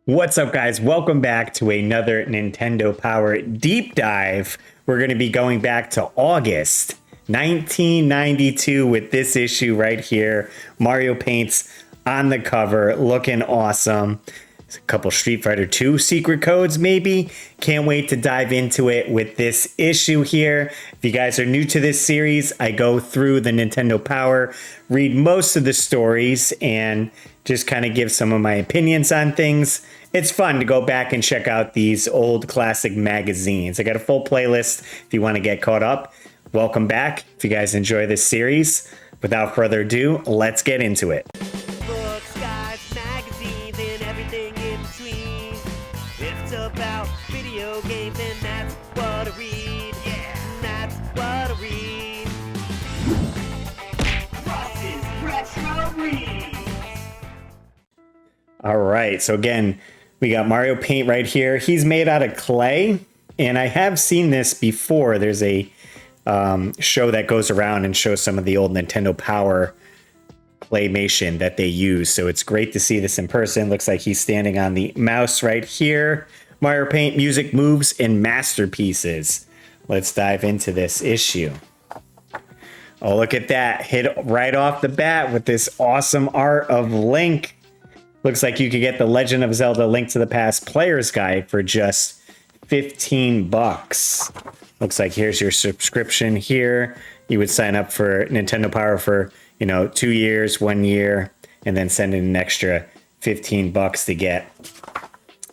What's up, guys? Welcome back to another Nintendo Power Deep Dive. We're going to be going back to August 1992 with this issue right here. Mario Paint's on the cover, looking awesome. There's a couple Street Fighter 2 secret codes, maybe. Can't wait to dive into it with this issue here. If you guys are new to this series, I go through the Nintendo Power, read most of the stories, and just kind of give some of my opinions on things. It's fun to go back and check out these old classic magazines. I got a full playlist if you want to get caught up. Welcome back. If you guys enjoy this series, without further ado, let's get into it. Books, guides, magazines, and everything in between. It's about video games, and that's what I read. Yeah, that's what I read. Russ's Retro Reads. All right, so again, we got Mario Paint right here. He's made out of clay, and I have seen this before. There's a show that goes around and shows some of the old Nintendo Power claymation that they use. So it's great to see this in person. Looks like he's standing on the mouse right here. Mario Paint, music, moves, and masterpieces. Let's dive into this issue. Oh, look at that. Hit right off the bat with this awesome art of Link. Looks like you could get the Legend of Zelda Link to the Past Player's Guide for just 15 bucks. Looks like here's your subscription here. You would sign up for Nintendo Power for, 2 years, 1 year, and then send in an extra 15 bucks to get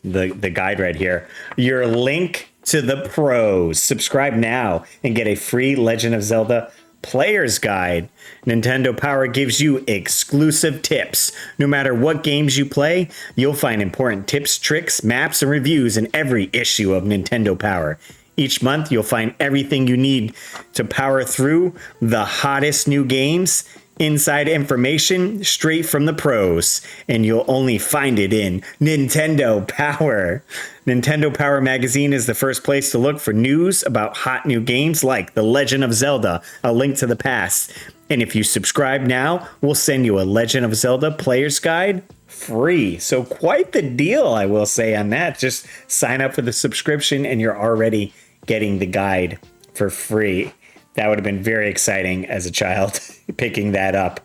the guide right here. Your Link to the Pros. Subscribe now and get a free Legend of Zelda Player's Guide. Nintendo Power gives you exclusive tips. No matter what games you play, you'll find important tips, tricks, maps, and reviews in every issue of Nintendo Power. Each month, you'll find everything you need to power through the hottest new games, inside information straight from the pros, and you'll only find it in Nintendo Power. Nintendo Power magazine is the first place to look for news about hot new games like The Legend of Zelda: A Link to the Past. And if you subscribe now, we'll send you a Legend of Zelda Player's Guide free. So quite the deal, I will say, on that. Just sign up for the subscription and you're already getting the guide for free. That would have been very exciting as a child, picking that up.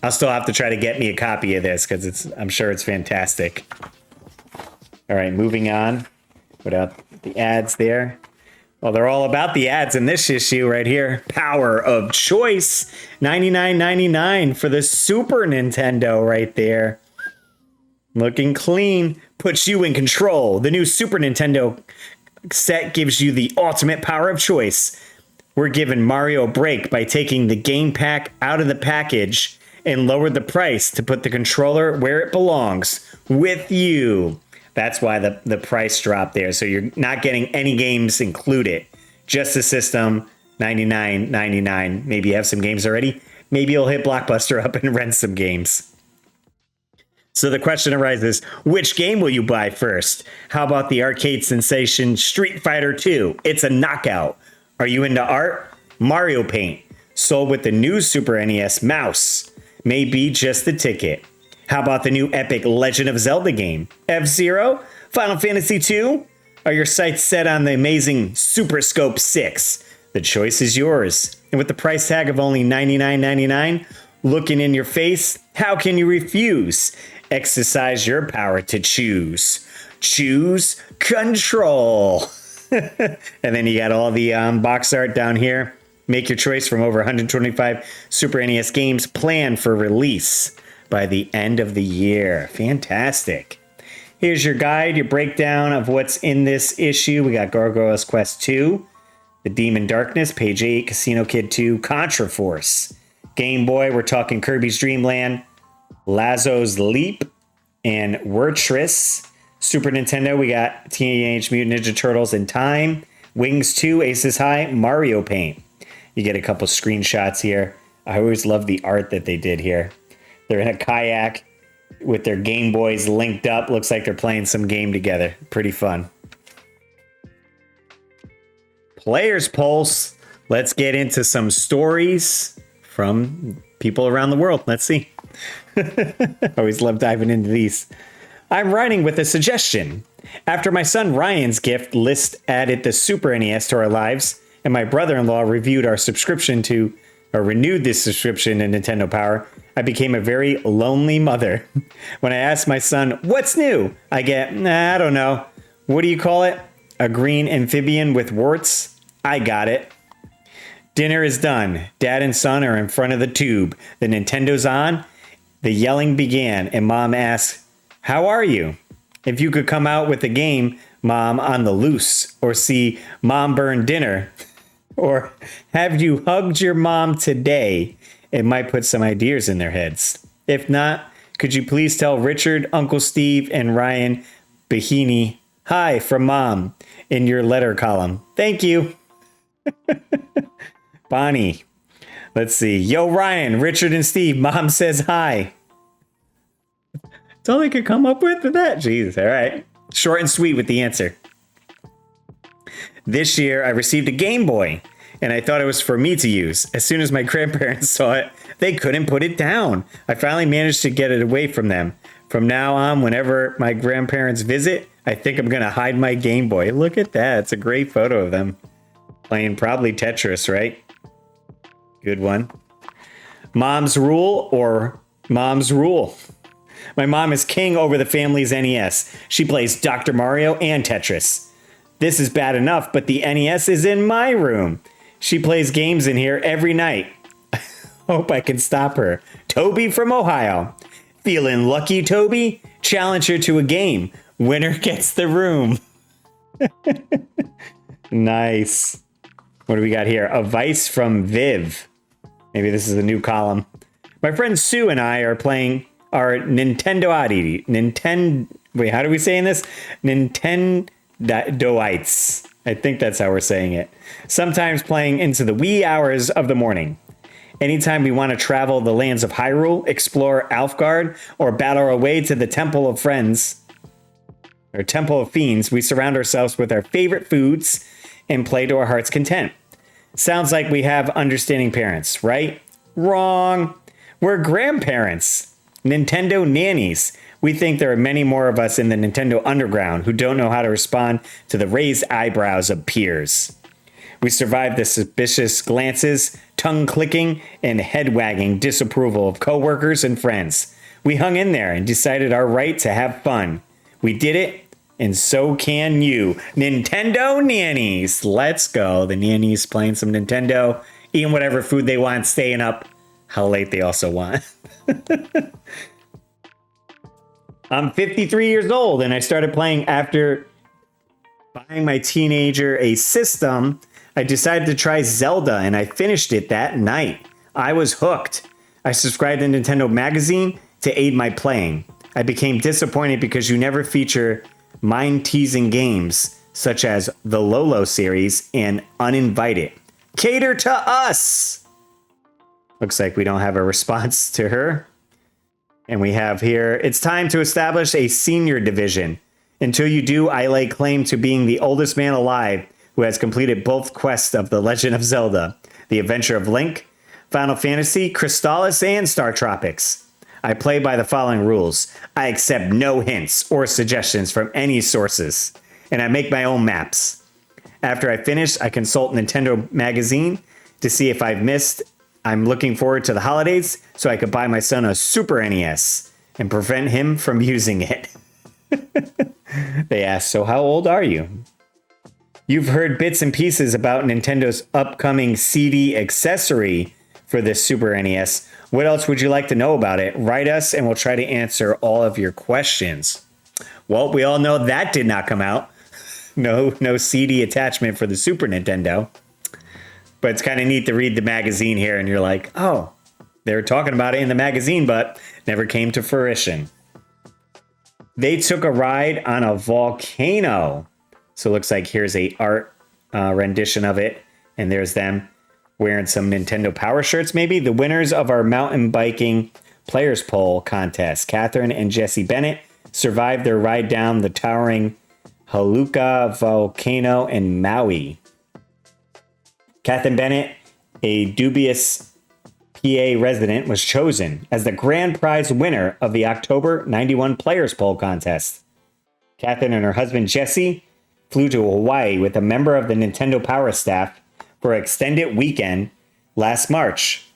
I'll still have to try to get me a copy of this because I'm sure it's fantastic. All right, moving on. Without the ads there. Well, they're all about the ads in this issue right here. Power of Choice, $99.99 for the Super Nintendo right there. Looking clean, puts you in control. The new Super Nintendo set gives you the ultimate power of choice. We're giving Mario a break by taking the game pack out of the package and lowered the price to put the controller where it belongs, with you. That's why the price dropped there. So you're not getting any games included. Just the system, $99.99. Maybe you have some games already. Maybe you'll hit Blockbuster up and rent some games. So the question arises, which game will you buy first? How about the arcade sensation Street Fighter 2? It's a knockout. Are you into art? Mario Paint, sold with the new Super NES mouse, may be just the ticket. How about the new epic Legend of Zelda game? F-Zero? Final Fantasy II? Are your sights set on the amazing Super Scope 6? The choice is yours. And with the price tag of only $99.99, looking in your face, how can you refuse? Exercise your power to choose. Choose control. And then you got all the box art down here. Make your choice from over 125 Super NES games planned for release by the end of the year. Fantastic. Here's your guide, your breakdown of what's in this issue. We got Gargoyle's Quest 2, The Demon Darkness, page 8, Casino Kid 2, Contra Force. Game Boy, we're talking Kirby's Dream Land, Lazo's Leap, and Wertris. Super Nintendo, we got Teenage Mutant Ninja Turtles in Time, Wings 2, Aces High, Mario Paint. You get a couple screenshots here. I always love the art that they did here. They're in a kayak with their Game Boys linked up. Looks like they're playing some game together. Pretty fun. Players Pulse. Let's get into some stories from people around the world. Let's see. Always love diving into these. I'm writing with a suggestion. After my son Ryan's gift list added the Super NES to our lives, and my brother-in-law reviewed our subscription to, or renewed this subscription to Nintendo Power, I became a very lonely mother. When I ask my son, what's new? I get, I don't know. What do you call it? A green amphibian with warts? I got it. Dinner is done. Dad and son are in front of the tube. The Nintendo's on. The yelling began, and Mom asks, how are you? If you could come out with a game, Mom, on the loose, or see Mom burn dinner, or have you hugged your mom today, it might put some ideas in their heads. If not, could you please tell Richard, Uncle Steve, and Ryan Bahini, hi from Mom, in your letter column. Thank you. Bonnie. Let's see. Yo, Ryan, Richard, and Steve, Mom says hi. That's all they could come up with that? Jeez, all right. Short and sweet with the answer. This year, I received a Game Boy, and I thought it was for me to use. As soon as my grandparents saw it, they couldn't put it down. I finally managed to get it away from them. From now on, whenever my grandparents visit, I think I'm going to hide my Game Boy. Look at that. It's a great photo of them playing probably Tetris, right? Good one. Mom's rule or Mom's rule. My mom is king over the family's NES. She plays Dr. Mario and Tetris. This is bad enough, but the NES is in my room. She plays games in here every night. Hope I can stop her. Toby from Ohio. Feeling lucky, Toby? Challenge her to a game. Winner gets the room. Nice. What do we got here? A Vice from Viv. Maybe this is a new column. My friend Sue and I are playing our Nintendoites. Wait, how do we say in this? Nintendoites. I think that's how we're saying it. Sometimes playing into the wee hours of the morning. Anytime we want to travel the lands of Hyrule, explore Alfgard, or battle our way to the Temple of Friends, or Temple of Fiends, we surround ourselves with our favorite foods and play to our heart's content. Sounds like we have understanding parents, right? Wrong. We're grandparents. Nintendo nannies. We think there are many more of us in the Nintendo underground who don't know how to respond to the raised eyebrows of peers. We survived the suspicious glances, tongue clicking, and head wagging disapproval of coworkers and friends. We hung in there and decided our right to have fun. We did it, and so can you. Nintendo nannies. Let's go. The nannies playing some Nintendo, eating whatever food they want, staying up how late they also want. I'm 53 years old, and I started playing after buying my teenager a system. I decided to try Zelda, and I finished it that night. I was hooked. I subscribed to Nintendo Magazine to aid my playing. I became disappointed because you never feature mind-teasing games such as the Lolo series and Uninvited. Cater to us! Looks like we don't have a response to her. And we have here, it's time to establish a senior division. Until you do, I lay claim to being the oldest man alive who has completed both quests of The Legend of Zelda, The Adventure of Link, Final Fantasy, Crystallis, and Star Tropics. I play by the following rules. I accept no hints or suggestions from any sources, and I make my own maps. After I finish, I consult Nintendo Magazine to see if I've missed. I'm looking forward to the holidays so I could buy my son a Super NES and prevent him from using it. They asked, so how old are you? You've heard bits and pieces about Nintendo's upcoming CD accessory for this Super NES. What else would you like to know about it? Write us and we'll try to answer all of your questions. Well, we all know that did not come out. No CD attachment for the Super Nintendo. But it's kind of neat to read the magazine here and you're like, oh, they were talking about it in the magazine, but never came to fruition. They took a ride on a volcano. So it looks like here's a art rendition of it. And there's them wearing some Nintendo Power shirts, maybe. The winners of our mountain biking players poll contest, Catherine and Jesse Bennett, survived their ride down the towering Haluka volcano in Maui. Catherine Bennett, a dubious PA resident, was chosen as the grand prize winner of the October 91 Players Poll contest. Catherine and her husband Jesse flew to Hawaii with a member of the Nintendo Power staff for an extended weekend last March.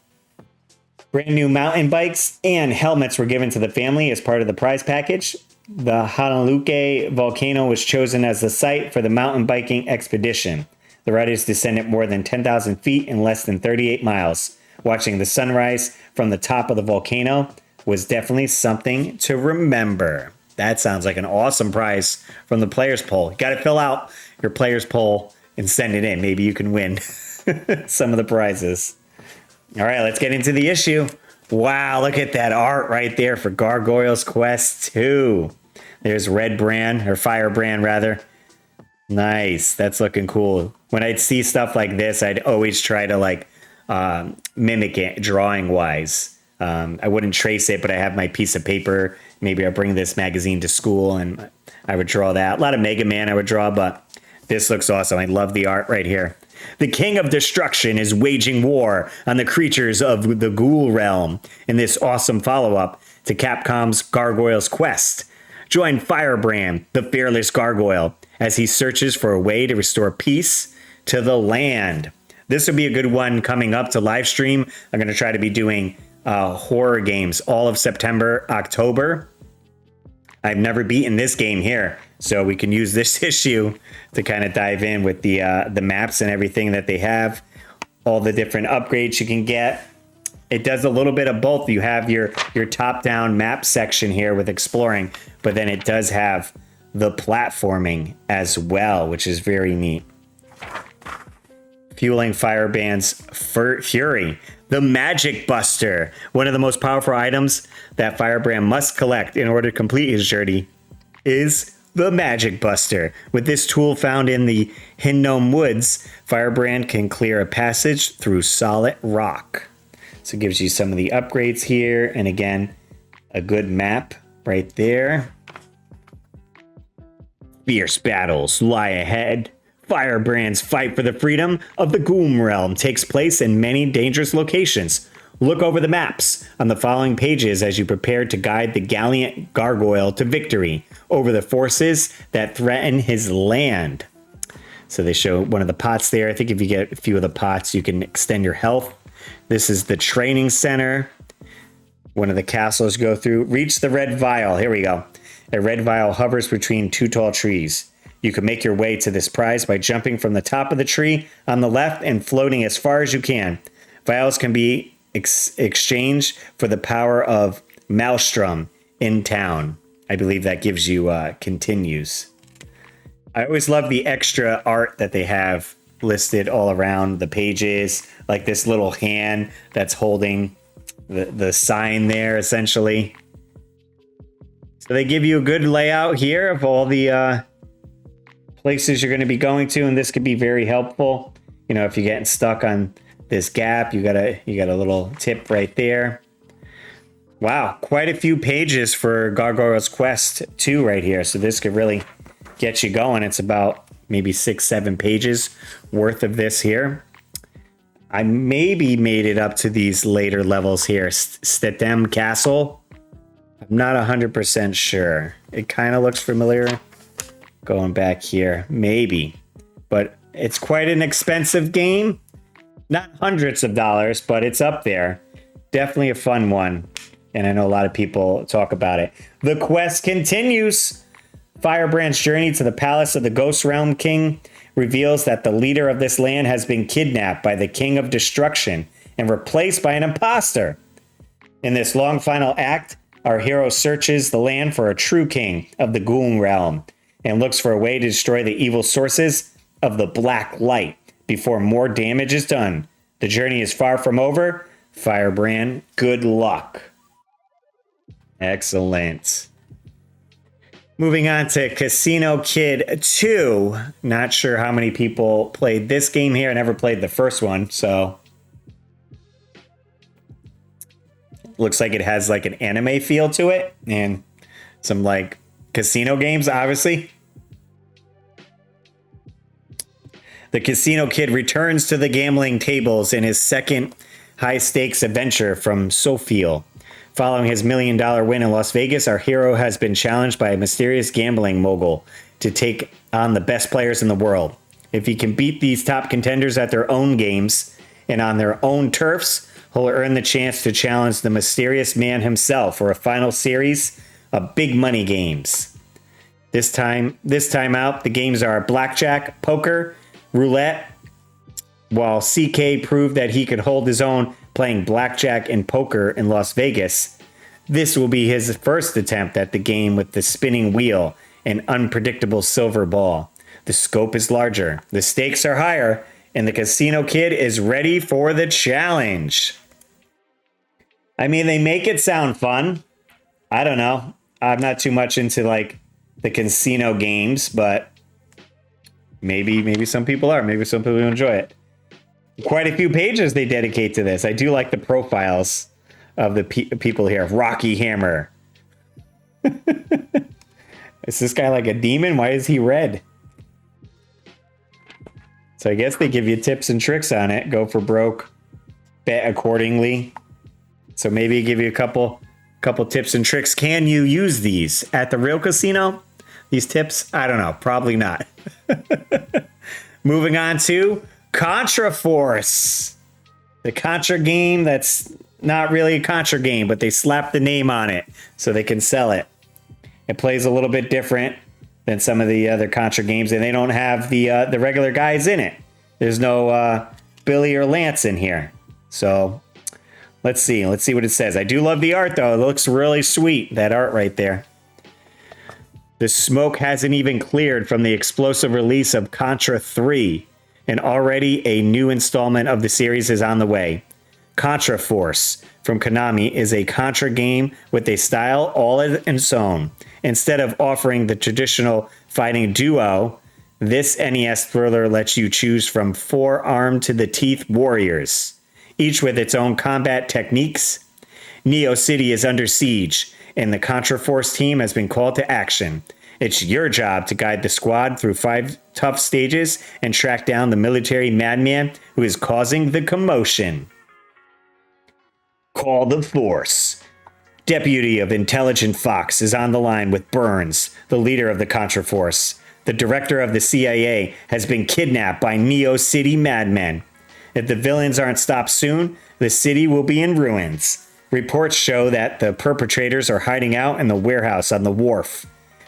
Brand new mountain bikes and helmets were given to the family as part of the prize package. The Honolulu volcano was chosen as the site for the mountain biking expedition. The riders descended more than 10,000 feet in less than 38 miles. Watching the sunrise from the top of the volcano was definitely something to remember. That sounds like an awesome prize from the Players Poll. You got to fill out your Players Poll and send it in. Maybe you can win some of the prizes. All right, let's get into the issue. Wow, look at that art right there for Gargoyles Quest 2. There's Red Brand, or Firebrand rather. Nice, that's looking cool. When I'd see stuff like this, I'd always try to mimic it drawing-wise. I wouldn't trace it, but I have my piece of paper. Maybe I bring this magazine to school and I would draw that. A lot of Mega Man I would draw, but this looks awesome. I love the art right here. The King of Destruction is waging war on the creatures of the Ghoul Realm in this awesome follow-up to Capcom's Gargoyles Quest. Join Firebrand, the fearless gargoyle, as he searches for a way to restore peace to the land. This will be a good one coming up to live stream. I'm going to try to be doing horror games all of September, October. I've never beaten this game here, so we can use this issue to kind of dive in with the maps and everything that they have, all the different upgrades you can get. It does a little bit of both. You have your top-down map section here with exploring, but then it does have the platforming as well, which is very neat. Fueling Firebrand's fury. The Magic Buster, one of the most powerful items that Firebrand must collect in order to complete his journey, is the Magic Buster. With this tool found in the Hinnom Woods, Firebrand can clear a passage through solid rock. So it gives you some of the upgrades here, and again, a good map right there. Fierce battles lie ahead. Firebrand's fight for the freedom of the Ghoul Realm takes place in many dangerous locations. Look over the maps on the following pages as you prepare to guide the gallant gargoyle to victory over the forces that threaten his land. So they show one of the pots there. I think if you get a few of the pots, you can extend your health. This is the training center. One of the castles you go through. Reach the red vial. Here we go. A red vial hovers between two tall trees. You can make your way to this prize by jumping from the top of the tree on the left and floating as far as you can. Vials can be exchanged for the power of Maelstrom in town. I believe that gives you continues. I always love the extra art that they have listed all around the pages, like this little hand that's holding the sign there, essentially. So they give you a good layout here of all the places you're going to be going to, and this could be very helpful. You know, if you're getting stuck on this gap, you got a little tip right there. Wow, quite a few pages for Gargoyles Quest 2 right here. So this could really get you going. It's about maybe 6-7 pages worth of this here. I maybe made it up to these later levels here. Stetem Castle. I'm not 100% sure. It kind of looks familiar. Going back here, maybe. But it's quite an expensive game. Not hundreds of dollars, but it's up there. Definitely a fun one. And I know a lot of people talk about it. The quest continues. Firebrand's journey to the palace of the Ghost Realm King reveals that the leader of this land has been kidnapped by the King of Destruction and replaced by an imposter. In this long final act, our hero searches the land for a true king of the Ghoul Realm and looks for a way to destroy the evil sources of the Black Light before more damage is done. The journey is far from over. Firebrand, good luck. Excellent. Moving on to Casino Kid 2. Not sure how many people played this game here. I never played the first one, so looks like it has like an anime feel to it and some like casino games, obviously. The Casino Kid returns to the gambling tables in his second high-stakes adventure from Sofiel. Following his $1 million win in Las Vegas, our hero has been challenged by a mysterious gambling mogul to take on the best players in the world. If he can beat these top contenders at their own games and on their own turfs, he'll earn the chance to challenge the mysterious man himself for a final series of big money games. This time out, the games are blackjack, poker, roulette, while CK proved that he could hold his own playing blackjack and poker in Las Vegas. This will be his first attempt at the game with the spinning wheel and unpredictable silver ball. The scope is larger, the stakes are higher, and the casino kid is ready for the challenge. I mean, they make it sound fun. I don't know. I'm not too much into like the casino games, but maybe some people are. Maybe some people enjoy it. Quite a few pages they dedicate to this. I do like the profiles of the people here. Rocky Hammer. Is this guy like a demon? Why is he red? So I guess they give you tips and tricks on it. Go for broke. Bet accordingly. So maybe give you a couple tips and tricks. Can you use these at the real casino? These tips? I don't know. Probably not. Moving on to Contra Force. The Contra game that's not really a Contra game, but they slapped the name on it so they can sell it. It plays a little bit different than some of the other Contra games, and they don't have the regular guys in it. There's no Billy or Lance in here. So let's see what it says. I do love the art, though. It looks really sweet, that art right there. The smoke hasn't even cleared from the explosive release of Contra 3, and already a new installment of the series is on the way. Contra Force from Konami is a Contra game with a style all its own. Instead of offering the traditional fighting duo, this NES thriller lets you choose from 4 armed-to-the-teeth warriors, each with its own combat techniques. Neo City is under siege, and the Contra Force team has been called to action. It's your job to guide the squad through 5 tough stages and track down the military madman who is causing the commotion. Call the Force. Deputy of Intelligent Fox is on the line with Burns, the leader of the Contra Force. The director of the CIA has been kidnapped by Neo City madmen. If the villains aren't stopped soon, the city will be in ruins. Reports show that the perpetrators are hiding out in the warehouse on the wharf.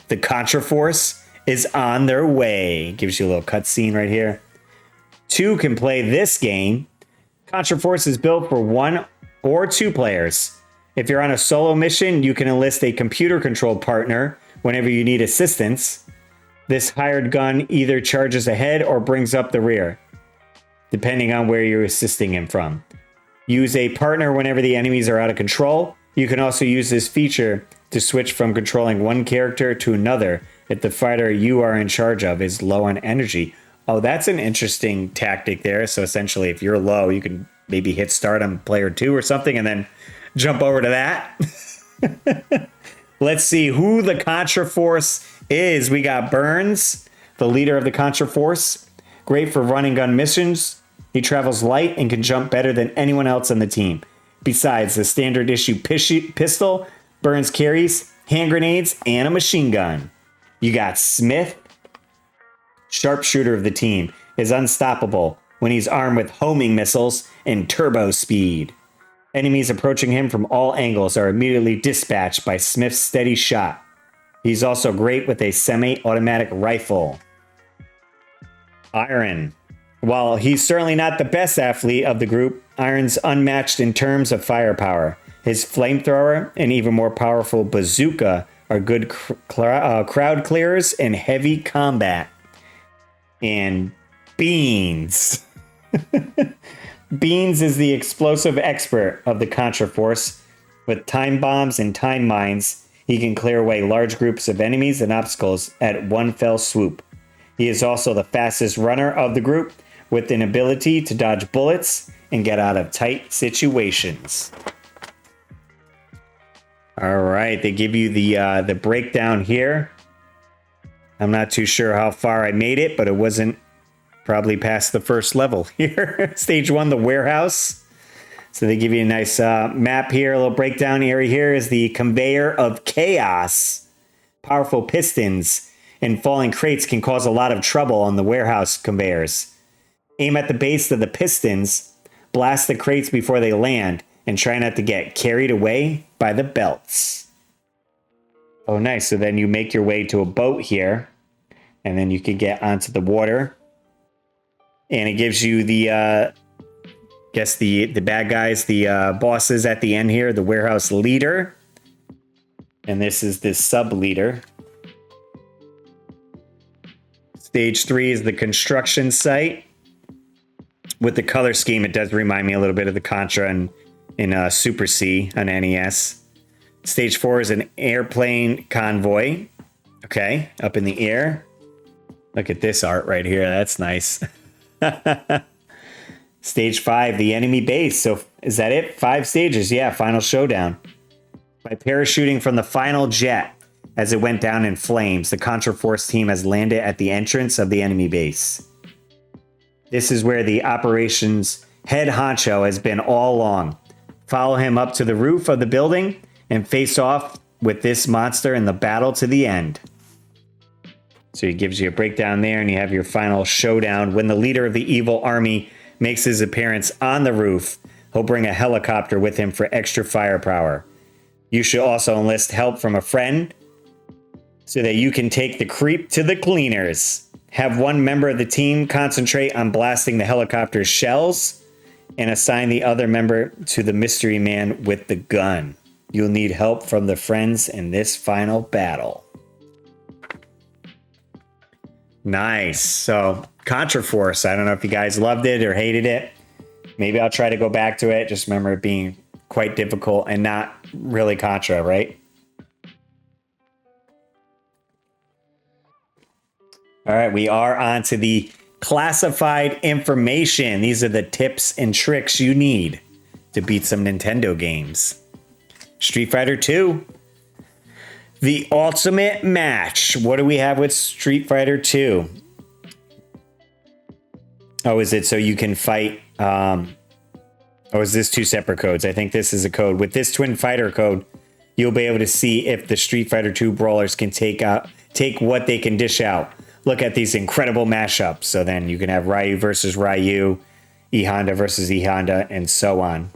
The Contra Force is on their way. Gives you a little cutscene right here. 2 can play this game. Contra Force is built for 1 or 2 players. If you're on a solo mission, you can enlist a computer-controlled partner whenever you need assistance. This hired gun either charges ahead or brings up the rear, depending on where you're assisting him from. Use a partner whenever the enemies are out of control. You can also use this feature to switch from controlling one character to another if the fighter you are in charge of is low on energy. Oh, that's an interesting tactic there. So essentially, if you're low, you can maybe hit start on player 2 or something and then jump over to that. Let's see who the Contra Force is. We got Burns, the leader of the Contra Force. Great for running gun missions. He travels light and can jump better than anyone else on the team. Besides the standard issue pistol, Burns carries hand grenades and a machine gun. You got Smith, sharpshooter of the team, is unstoppable when he's armed with homing missiles and turbo speed. Enemies approaching him from all angles are immediately dispatched by Smith's steady shot. He's also great with a semi-automatic rifle. Iron. While he's certainly not the best athlete of the group, Iron's unmatched in terms of firepower. His flamethrower and even more powerful bazooka are good crowd clearers in heavy combat. And Beans. Beans is the explosive expert of the Contra Force. With time bombs and time mines, he can clear away large groups of enemies and obstacles at one fell swoop. He is also the fastest runner of the group, with an ability to dodge bullets and get out of tight situations. All right, they give you the breakdown here. I'm not too sure how far I made it, but it wasn't probably past the first level here. Stage 1, the warehouse. So they give you a nice map here, a little breakdown area here is the conveyor of chaos. Powerful pistons and falling crates can cause a lot of trouble on the warehouse conveyors. Aim at the base of the pistons, blast the crates before they land, and try not to get carried away by the belts. Oh, nice. So then you make your way to a boat here, and then you can get onto the water. And it gives you the, the bad guys, the bosses at the end here, the warehouse leader. And this is the sub leader. Stage 3 is the construction site. With the color scheme, it does remind me a little bit of the Contra in Super C on NES. Stage 4 is an airplane convoy. Okay, up in the air. Look at this art right here. That's nice. Stage 5, the enemy base. So is that it? 5 stages. Yeah, final showdown. By parachuting from the final jet as it went down in flames, the Contra Force team has landed at the entrance of the enemy base. This is where the operations head honcho has been all along. Follow him up to the roof of the building and face off with this monster in the battle to the end. So he gives you a breakdown there, and you have your final showdown. When the leader of the evil army makes his appearance on the roof, he'll bring a helicopter with him for extra firepower. You should also enlist help from a friend so that you can take the creep to the cleaners. Have one member of the team concentrate on blasting the helicopter's shells and assign the other member to the mystery man with the gun. You'll need help from the friends in this final battle. Nice. So, Contra Force. I don't know if you guys loved it or hated it. Maybe I'll try to go back to it. Just remember it being quite difficult and not really Contra, right? All right, we are on to the classified information. These are the tips and tricks you need to beat some Nintendo games. Street Fighter 2. The ultimate match. What do we have with Street Fighter 2? Oh, is it so you can fight? Oh, is this 2 separate codes? I think this is a code. With this Twin Fighter code, you'll be able to see if the Street Fighter 2 brawlers can take what they can dish out. Look at these incredible mashups. So then you can have Ryu versus Ryu, E Honda versus E Honda, and so on.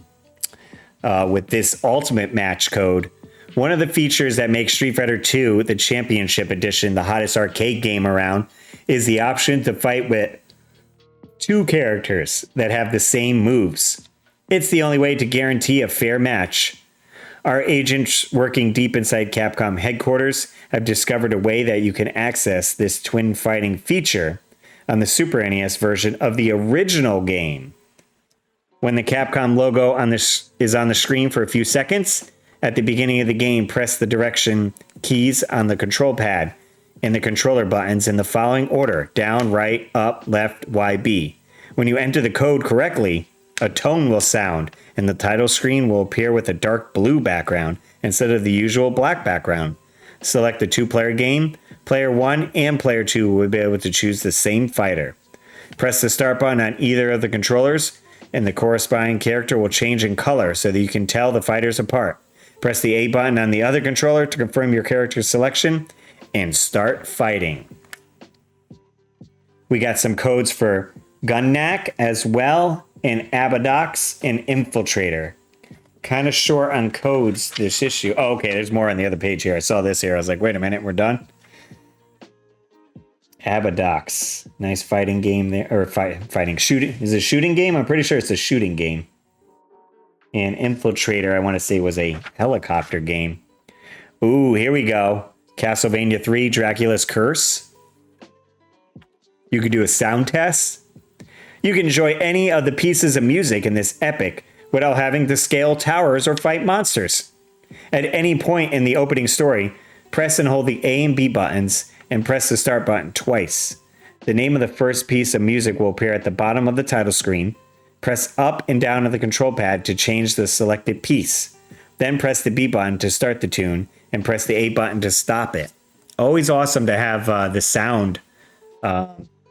With this ultimate match code, one of the features that makes Street Fighter 2 the Championship Edition the hottest arcade game around is the option to fight with 2 characters that have the same moves. It's the only way to guarantee a fair match. Our agents working deep inside Capcom headquarters have discovered a way that you can access this twin fighting feature on the Super NES version of the original game. When the Capcom logo is on the screen for a few seconds, at the beginning of the game, press the direction keys on the control pad and the controller buttons in the following order: down, right, up, left, Y, B. When you enter the code correctly, a tone will sound, and the title screen will appear with a dark blue background instead of the usual black background. Select the 2-player game. Player 1 and Player 2 will be able to choose the same fighter. Press the start button on either of the controllers, and the corresponding character will change in color so that you can tell the fighters apart. Press the A button on the other controller to confirm your character's selection, and start fighting. We got some codes for Gunnak as well, and Abadox, and Infiltrator. Kind of short on codes this issue. Oh, okay, there's more on the other page here. I saw this here. I was like, wait a minute, we're done? Abadox. Nice fighting game there. Or fighting. Shooting. Is it a shooting game? I'm pretty sure it's a shooting game. And Infiltrator, I want to say, was a helicopter game. Ooh, here we go. Castlevania 3, Dracula's Curse. You could do a sound test. You can enjoy any of the pieces of music in this epic without having to scale towers or fight monsters. At any point in the opening story, press and hold the A and B buttons and press the start button twice. The name of the first piece of music will appear at the bottom of the title screen. Press up and down on the control pad to change the selected piece. Then press the B button to start the tune and press the A button to stop it. Always awesome to have the sound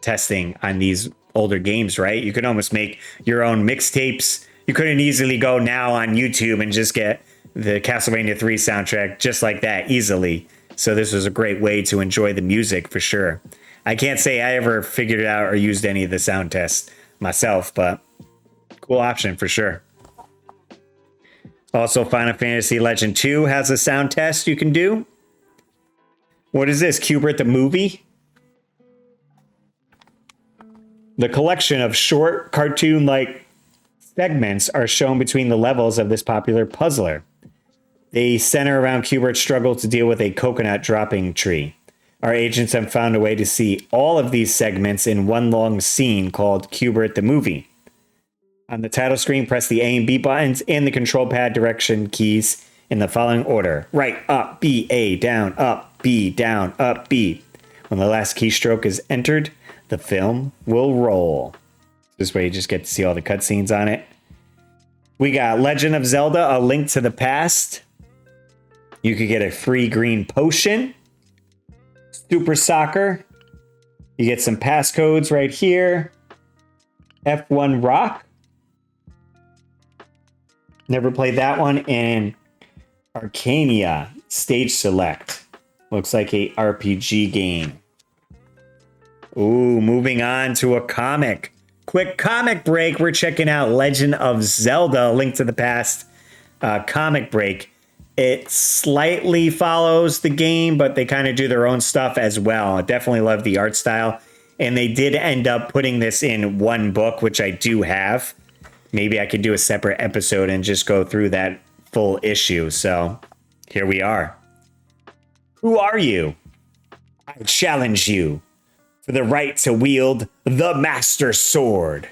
testing on these older games, right? You could almost make your own mixtapes. You couldn't easily go now on YouTube and just get the Castlevania 3 soundtrack just like that easily. So this was a great way to enjoy the music for sure. I can't say I ever figured it out or used any of the sound tests myself, but cool option for sure. Also, Final Fantasy Legend 2 has a sound test you can do. What is this? Q*bert the movie? The collection of short cartoon-like segments are shown between the levels of this popular puzzler. They center around Q*bert's struggle to deal with a coconut dropping tree. Our agents have found a way to see all of these segments in one long scene called Q*bert the Movie. On the title screen, press the A and B buttons and the control pad direction keys in the following order. Right, up, B, A, down, up, B, B. When the last keystroke is entered, the film will roll. This way you just get to see all the cutscenes on it. We got Legend of Zelda, A Link to the Past. You could get a free green potion. Super Soccer. You get some passcodes right here. F1 Rock. Never played that one. And Arcania Stage Select. Looks like a RPG game. Ooh, moving on to a comic. Quick comic break. We're checking out Legend of Zelda, Link to the Past comic break. It slightly follows the game, but they kind of do their own stuff as well. I definitely love the art style. And they did end up putting this in one book, which I do have. Maybe I could do a separate episode and just go through that full issue. So here we are. Who are you? I challenge you for the right to wield the Master Sword.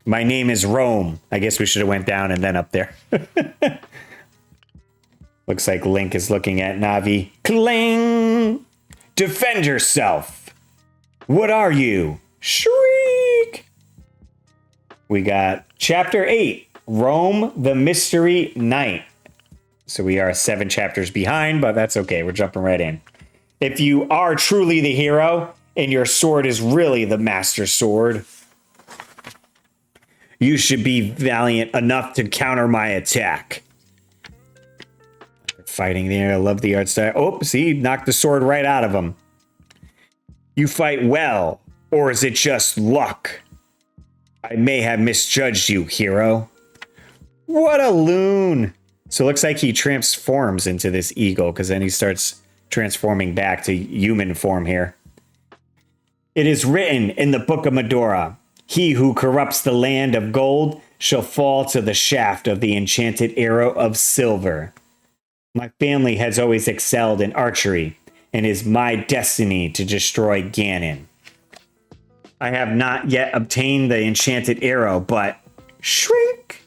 My name is Rome. I guess we should have went down and then up there. Looks like Link is looking at Navi. Cling! Defend yourself. What are you? Shriek! We got Chapter 8, Rome, the Mystery Knight. So we are 7 chapters behind, but that's okay. We're jumping right in. If you are truly the hero, and your sword is really the Master Sword, you should be valiant enough to counter my attack. Fighting there. I love the art style. Oh, see, knocked the sword right out of him. You fight well, or is it just luck? I may have misjudged you, hero. What a loon. So it looks like he transforms into this eagle, because then he starts transforming back to human form here. It is written in the Book of Medora, he who corrupts the land of gold shall fall to the shaft of the enchanted arrow of silver. My family has always excelled in archery, and it is my destiny to destroy Ganon. I have not yet obtained the enchanted arrow, but shrink!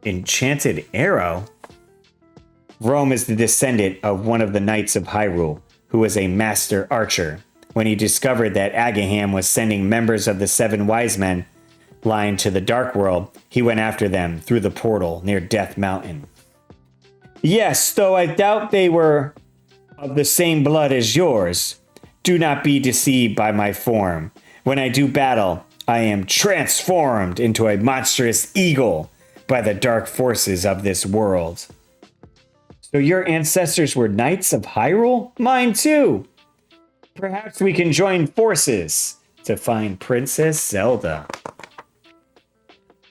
Enchanted arrow? Rome is the descendant of one of the knights of Hyrule, who was a master archer. When he discovered that Agaham was sending members of the 7 wise men line to the Dark World, he went after them through the portal near Death Mountain. Yes, though I doubt they were of the same blood as yours. Do not be deceived by my form. When I do battle, I am transformed into a monstrous eagle by the dark forces of this world. So your ancestors were knights of Hyrule? Mine too. Perhaps we can join forces to find Princess Zelda.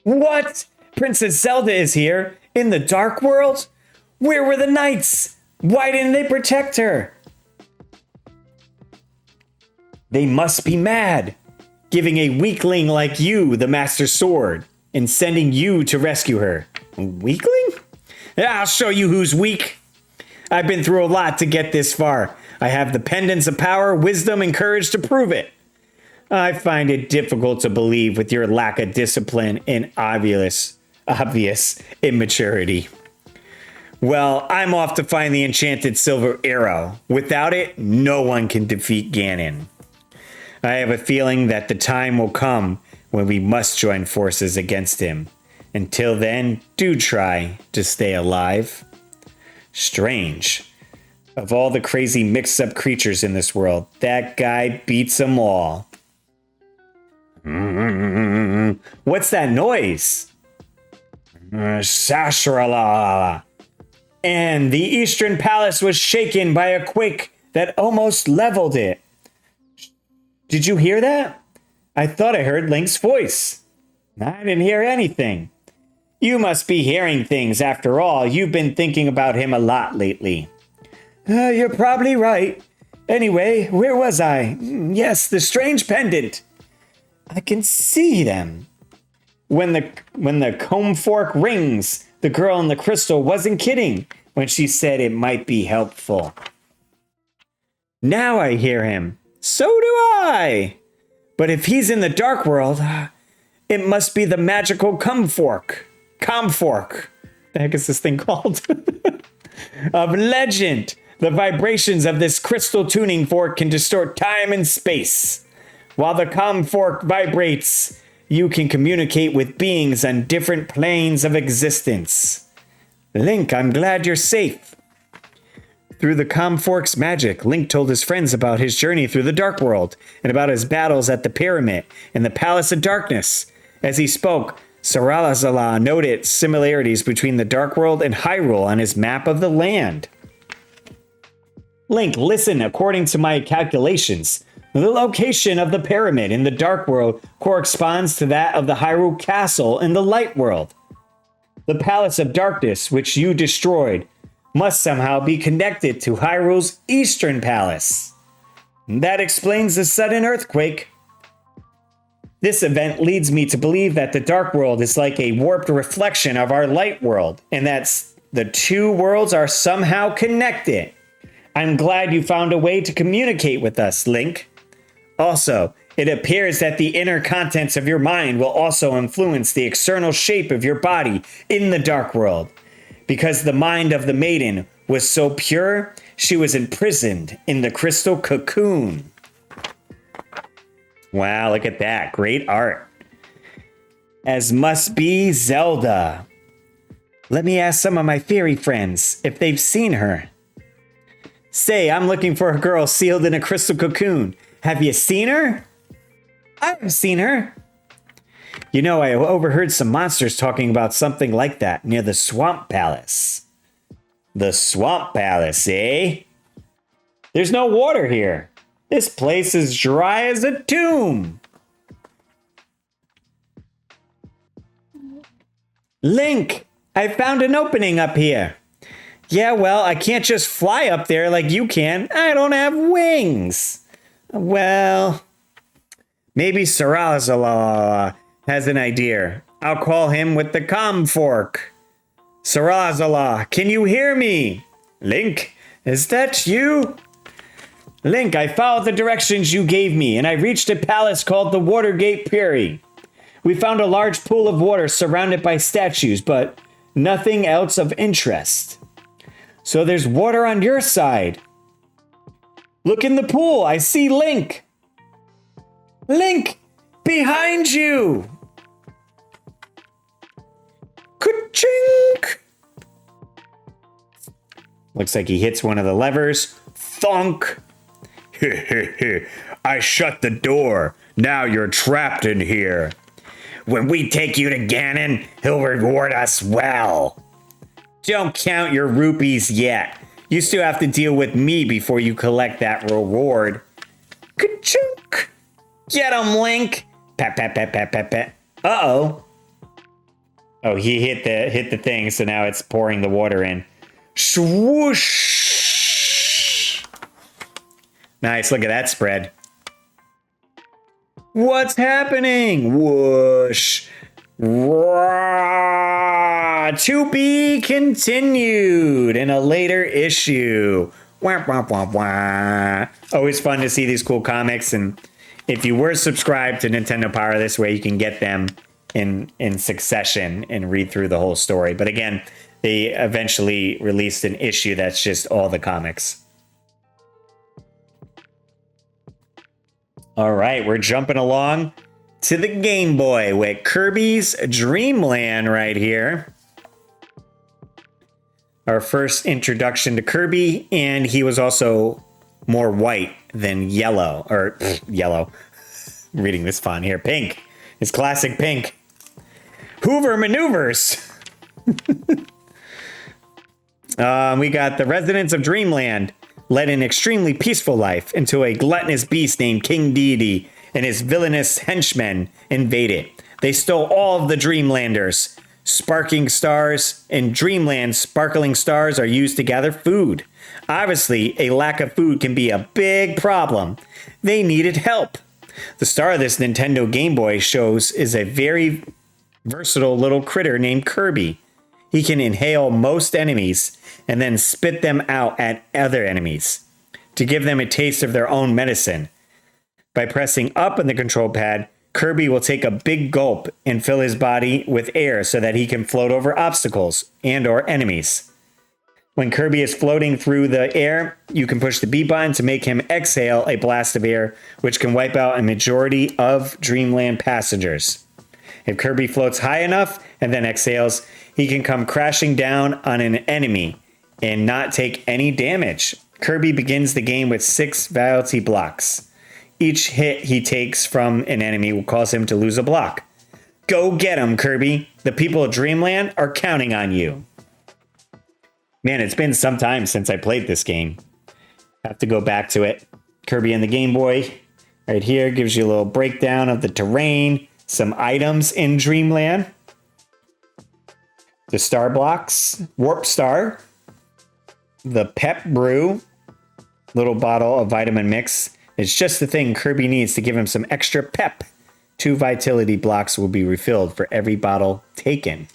What? Princess Zelda is here? In the Dark World? Where were the knights? Why didn't they protect her? They must be mad, giving a weakling like you the Master Sword and sending you to rescue her. A weakling? I'll show you who's weak. I've been through a lot to get this far. I have the pendants of power, wisdom, and courage to prove it. I find it difficult to believe with your lack of discipline and obvious immaturity. Well, I'm off to find the enchanted silver arrow. Without it, no one can defeat Ganon. I have a feeling that the time will come when we must join forces against him. Until then, do try to stay alive. Strange. Of all the crazy mixed-up creatures in this world, that guy beats them all. What's that noise? Sashrala. And the Eastern Palace was shaken by a quake that almost leveled it. Did you hear that? I thought I heard Link's voice. I didn't hear anything. You must be hearing things after all. You've been thinking about him a lot lately. You're probably right. Anyway, where was I? Yes, the strange pendant. I can see them. When the comb fork rings, the girl in the crystal wasn't kidding when she said it might be helpful. Now I hear him. So do I. But if he's in the dark world, it must be the magical comb fork. The heck is this thing called? Of legend. The vibrations of this crystal tuning fork can distort time and space. While the comb fork vibrates, you can communicate with beings on different planes of existence. Link, I'm glad you're safe. Through the comb fork's magic, Link told his friends about his journey through the Dark World and about his battles at the Pyramid and the Palace of Darkness. As he spoke, Saralazala noted similarities between the Dark World and Hyrule on his map of the land. Link, listen, according to my calculations, the location of the pyramid in the Dark World corresponds to that of the Hyrule Castle in the Light World. The Palace of Darkness, which you destroyed, must somehow be connected to Hyrule's Eastern Palace. That explains the sudden earthquake. This event leads me to believe that the Dark World is like a warped reflection of our Light World, and that the two worlds are somehow connected. I'm glad you found a way to communicate with us, Link. Also, it appears that the inner contents of your mind will also influence the external shape of your body in the Dark World. Because the mind of the maiden was so pure, she was imprisoned in the crystal cocoon. Wow, look at that. Great art. As must be Zelda. Let me ask some of my fairy friends if they've seen her. Say, I'm looking for a girl sealed in a crystal cocoon. Have you seen her? I've seen her. You know, I overheard some monsters talking about something like that near the Swamp Palace. The Swamp Palace, eh? There's no water here. This place is dry as a tomb. Link, I found an opening up here. Yeah, well, I can't just fly up there like you can. I don't have wings. Well, maybe Sarazala has an idea. I'll call him with the comb fork. Sarazala, can you hear me? Link, is that you? Link, I followed the directions you gave me, and I reached a palace called the Watergate Pieri. We found a large pool of water surrounded by statues, but nothing else of interest. So there's water on your side. Look in the pool. I see Link. Link, behind you. Ka-chink. Looks like he hits one of the levers. Thunk. I shut the door. Now you're trapped in here. When we take you to Ganon, he'll reward us well. Don't count your rupees yet. You still have to deal with me before you collect that reward. Ka-chunk. Get him, Link. Pat, pat, pat, pat, pat, pat. Uh-oh. Oh, he hit the thing, so now it's pouring the water in. Swoosh. Nice, look at that spread. What's happening? Whoosh. To be continued in a later issue. Wah, wah, wah, wah. Always fun to see these cool comics, and if you were subscribed to Nintendo Power this way, you can get them in succession and read through the whole story. But again, they eventually released an issue that's just all the comics. All right, we're jumping along to the Game Boy with Kirby's Dream Land right here. Our first introduction to Kirby, and he was also more white than yellow, or yellow. I'm reading this font here, pink. It's classic Pink. Hoover maneuvers. We got the residents of Dreamland led an extremely peaceful life until a gluttonous beast named King Deity and his villainous henchmen invaded. They stole all of the Dreamlanders. Sparking stars in Dreamland, sparkling stars are used to gather food. Obviously, a lack of food can be a big problem. They needed help. The star of this Nintendo Game Boy shows is a very versatile little critter named Kirby. He can inhale most enemies and then spit them out at other enemies to give them a taste of their own medicine. By pressing up on the control pad, Kirby will take a big gulp and fill his body with air so that he can float over obstacles and or enemies. When Kirby is floating through the air, you can push the B button to make him exhale a blast of air, which can wipe out a majority of Dreamland passengers. If Kirby floats high enough and then exhales, he can come crashing down on an enemy and not take any damage. Kirby begins the game with 6 vitality blocks. Each hit he takes from an enemy will cause him to lose a block. Go get him, Kirby. The people of Dreamland are counting on you. Man, it's been some time since I played this game. Have to go back to it. Kirby and the Game Boy. Right here gives you a little breakdown of the terrain, some items in Dreamland. The star blocks, Warp Star, the Pep Brew, little bottle of vitamin mix. It's just the thing Kirby needs to give him some extra pep. 2 vitality blocks will be refilled for every bottle taken.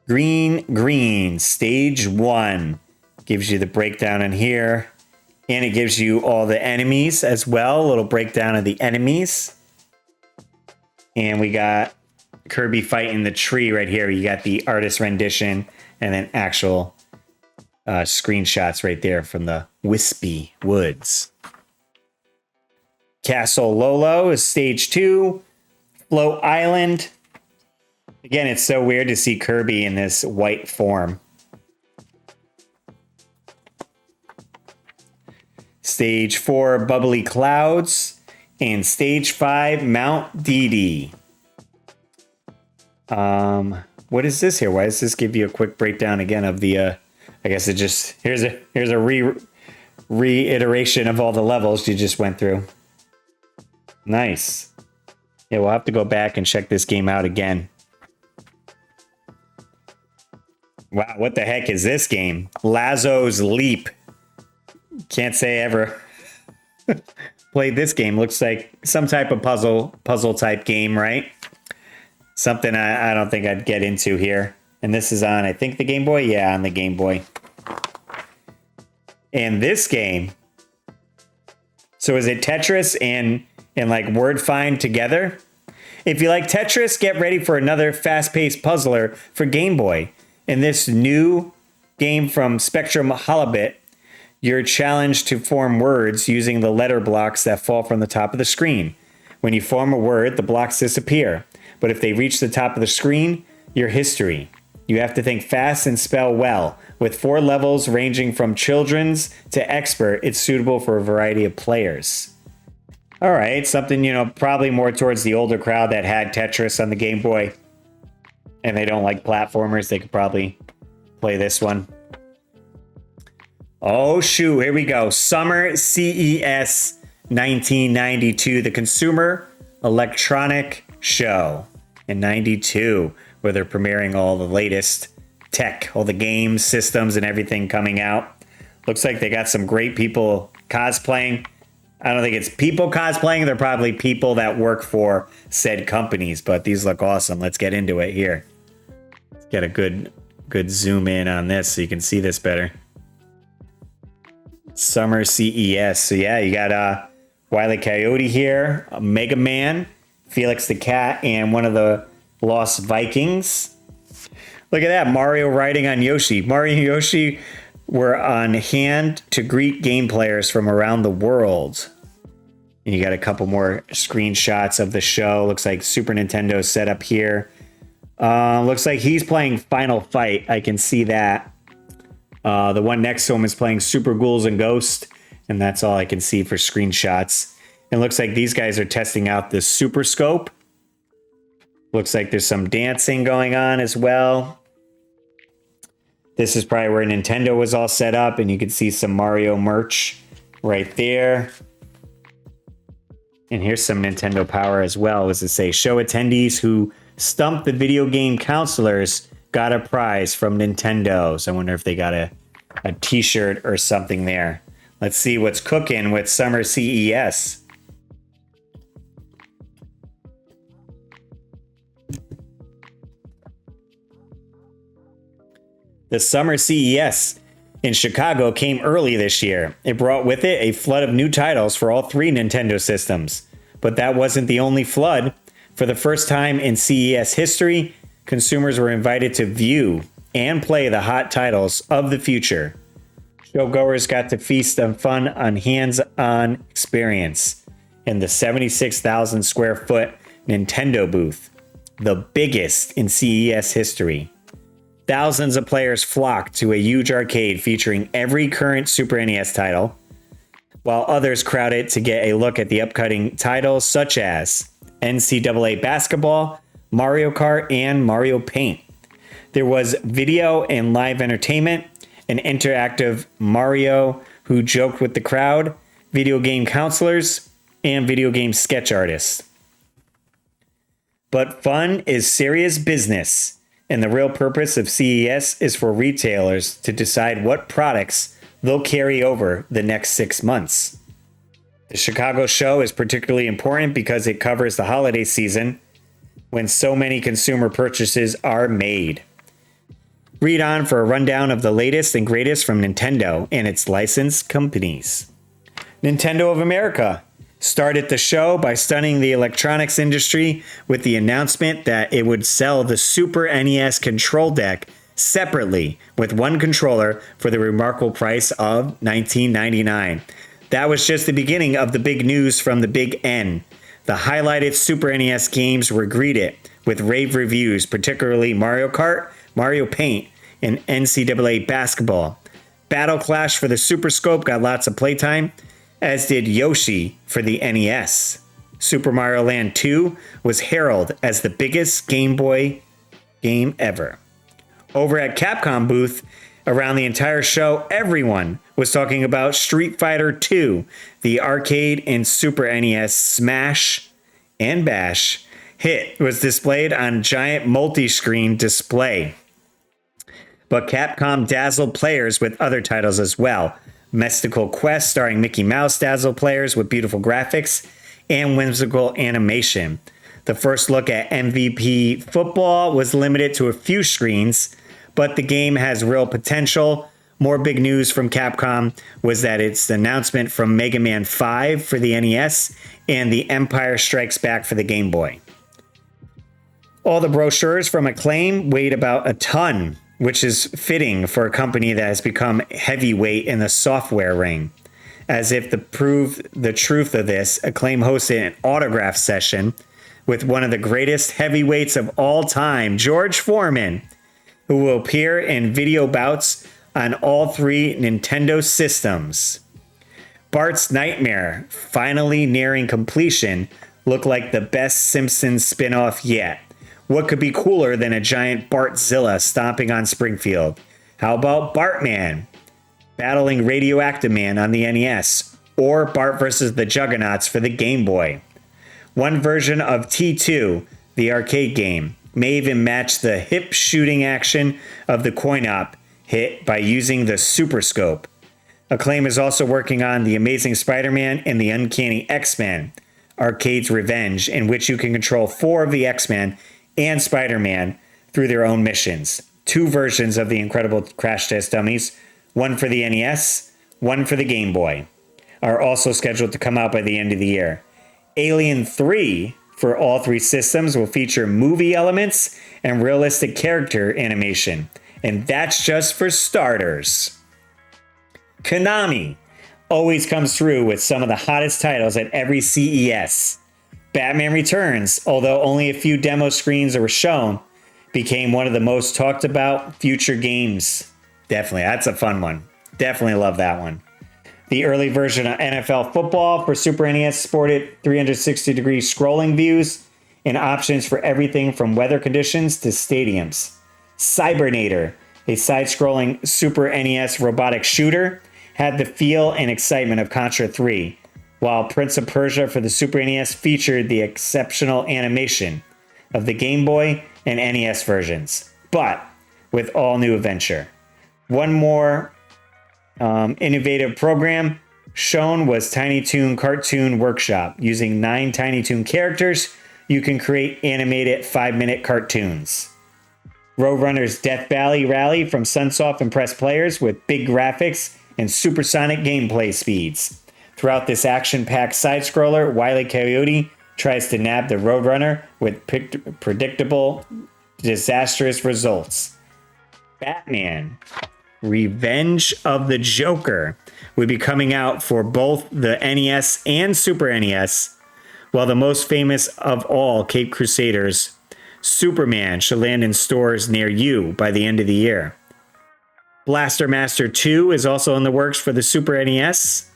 Green, stage 1. Gives you the breakdown in here. And it gives you all the enemies as well. A little breakdown of the enemies. And we got Kirby fighting the tree right here. You got the artist rendition and then actual screenshots right there from the wispy woods. Castle Lolo is stage 2. Float Island. Again, it's so weird to see Kirby in this white form. Stage 4, Bubbly Clouds. And stage 5, Mount Didi. What is this here? Why does this give you a quick breakdown again of the, I guess it just, here's a reiteration of all the levels you just went through. Nice. Yeah, we'll have to go back and check this game out again. Wow, what the heck is this game? Lazo's Leap. Can't say I ever played this game. Looks like some type of puzzle type game, right? Something I don't think I'd get into here. And this is on, I think, the Game Boy? Yeah, on the Game Boy. And this game, so is it Tetris and like Word Find together? If you like Tetris, get ready for another fast-paced puzzler for Game Boy. In this new game from Spectrum Holobit, you're challenged to form words using the letter blocks that fall from the top of the screen. When you form a word, the blocks disappear. But if they reach the top of the screen, you're history. You have to think fast and spell well. With 4 levels ranging from children's to expert, it's suitable for a variety of players. All right, something, probably more towards the older crowd that had Tetris on the Game Boy. And they don't like platformers, they could probably play this one. Oh, shoot, here we go. Summer CES 1992, the Consumer Electronic Show in 92, where they're premiering all the latest tech, all the games, systems, and everything coming out. Looks like they got some great people cosplaying. I don't think it's people cosplaying. They're probably people that work for said companies, but these look awesome. Let's get into it here. Let's get a good zoom in on this so you can see this better. Summer CES. So yeah, you got Wile E. Coyote here, Mega Man, Felix the Cat, and one of the Lost Vikings. Look at that, Mario riding on Yoshi. Mario and Yoshi were on hand to greet game players from around the world. And you got a couple more screenshots of the show. Looks like Super Nintendo set up here. Looks like he's playing Final Fight. I can see that. The one next to him is playing Super Ghouls and Ghosts. And that's all I can see for screenshots. It looks like these guys are testing out the Super Scope. Looks like there's some dancing going on as well. This is probably where Nintendo was all set up, and you can see some Mario merch right there. And here's some Nintendo power as well. What does it say? Show attendees who stumped the video game counselors got a prize from Nintendo. So I wonder if they got a t-shirt or something there. Let's see what's cooking with Summer CES. The Summer CES in Chicago came early this year. It brought with it a flood of new titles for all three Nintendo systems. But that wasn't the only flood. For the first time in CES history, consumers were invited to view and play the hot titles of the future. Showgoers got to feast on fun on hands-on experience in the 76,000 square foot Nintendo booth, the biggest in CES history. Thousands of players flocked to a huge arcade featuring every current Super NES title, while others crowded to get a look at the upcoming titles such as NCAA Basketball, Mario Kart, and Mario Paint. There was video and live entertainment, an interactive Mario who joked with the crowd, video game counselors, and video game sketch artists. But fun is serious business. And the real purpose of CES is for retailers to decide what products they'll carry over the next 6 months. The Chicago show is particularly important because it covers the holiday season when so many consumer purchases are made. Read on for a rundown of the latest and greatest from Nintendo and its licensed companies. Nintendo of America started the show by stunning the electronics industry with the announcement that it would sell the Super NES control deck separately with one controller for the remarkable price of $19.99. That was just the beginning of the big news from the Big N. The highlighted Super NES games were greeted with rave reviews, particularly Mario Kart, Mario Paint, and NCAA Basketball. Battle Clash for the Super Scope got lots of playtime, as did Yoshi for the NES. Super Mario Land 2 was heralded as the biggest Game Boy game ever. Over at Capcom booth, around the entire show, everyone was talking about Street Fighter 2, the arcade and Super NES Smash and Bash hit was displayed on giant multi-screen display. But Capcom dazzled players with other titles as well. Mystical Quest starring Mickey Mouse dazzled players with beautiful graphics and whimsical animation. The first look at MVP Football was limited to a few screens, but the game has real potential. More big news from Capcom was that its announcement from Mega Man 5 for the NES and The Empire Strikes Back for the Game Boy. All the brochures from Acclaim weighed about a ton, which is fitting for a company that has become heavyweight in the software ring. As if to prove the truth of this, Acclaim hosted an autograph session with one of the greatest heavyweights of all time, George Foreman, who will appear in video bouts on all three Nintendo systems. Bart's Nightmare, finally nearing completion, looked like the best Simpsons spin-off yet. What could be cooler than a giant Bartzilla stomping on Springfield? How about Bartman battling Radioactive Man on the NES, or Bart vs. the Juggernauts for the Game Boy? One version of T2, the arcade game, may even match the hip shooting action of the coin-op hit by using the Super Scope. Acclaim is also working on The Amazing Spider-Man and The Uncanny X-Men, Arcade's Revenge, in which you can control 4 of the X-Men and Spider-Man through their own missions. 2 versions of the Incredible Crash Test Dummies, one for the NES, one for the Game Boy, are also scheduled to come out by the end of the year. Alien 3 for all 3 systems will feature movie elements and realistic character animation. And that's just for starters. Konami always comes through with some of the hottest titles at every CES. Batman Returns, although only a few demo screens were shown, became one of the most talked about future games. Definitely, that's a fun one. Definitely love that one. The early version of NFL football for Super NES sported 360-degree scrolling views and options for everything from weather conditions to stadiums. Cybernator, a side-scrolling Super NES robotic shooter, had the feel and excitement of Contra 3, while Prince of Persia for the Super NES featured the exceptional animation of the Game Boy and NES versions, but with all new adventure. One more innovative program shown was Tiny Toon Cartoon Workshop. Using 9 Tiny Toon characters, you can create animated 5-minute cartoons. Roadrunner's Death Valley Rally from Sunsoft impressed players with big graphics and supersonic gameplay speeds. Throughout this action-packed side-scroller, Wile E. Coyote tries to nab the Roadrunner with predictable, disastrous results. Batman, Revenge of the Joker will be coming out for both the NES and Super NES, while the most famous of all, Caped Crusaders, Superman, should land in stores near you by the end of the year. Blaster Master 2 is also in the works for the Super NES.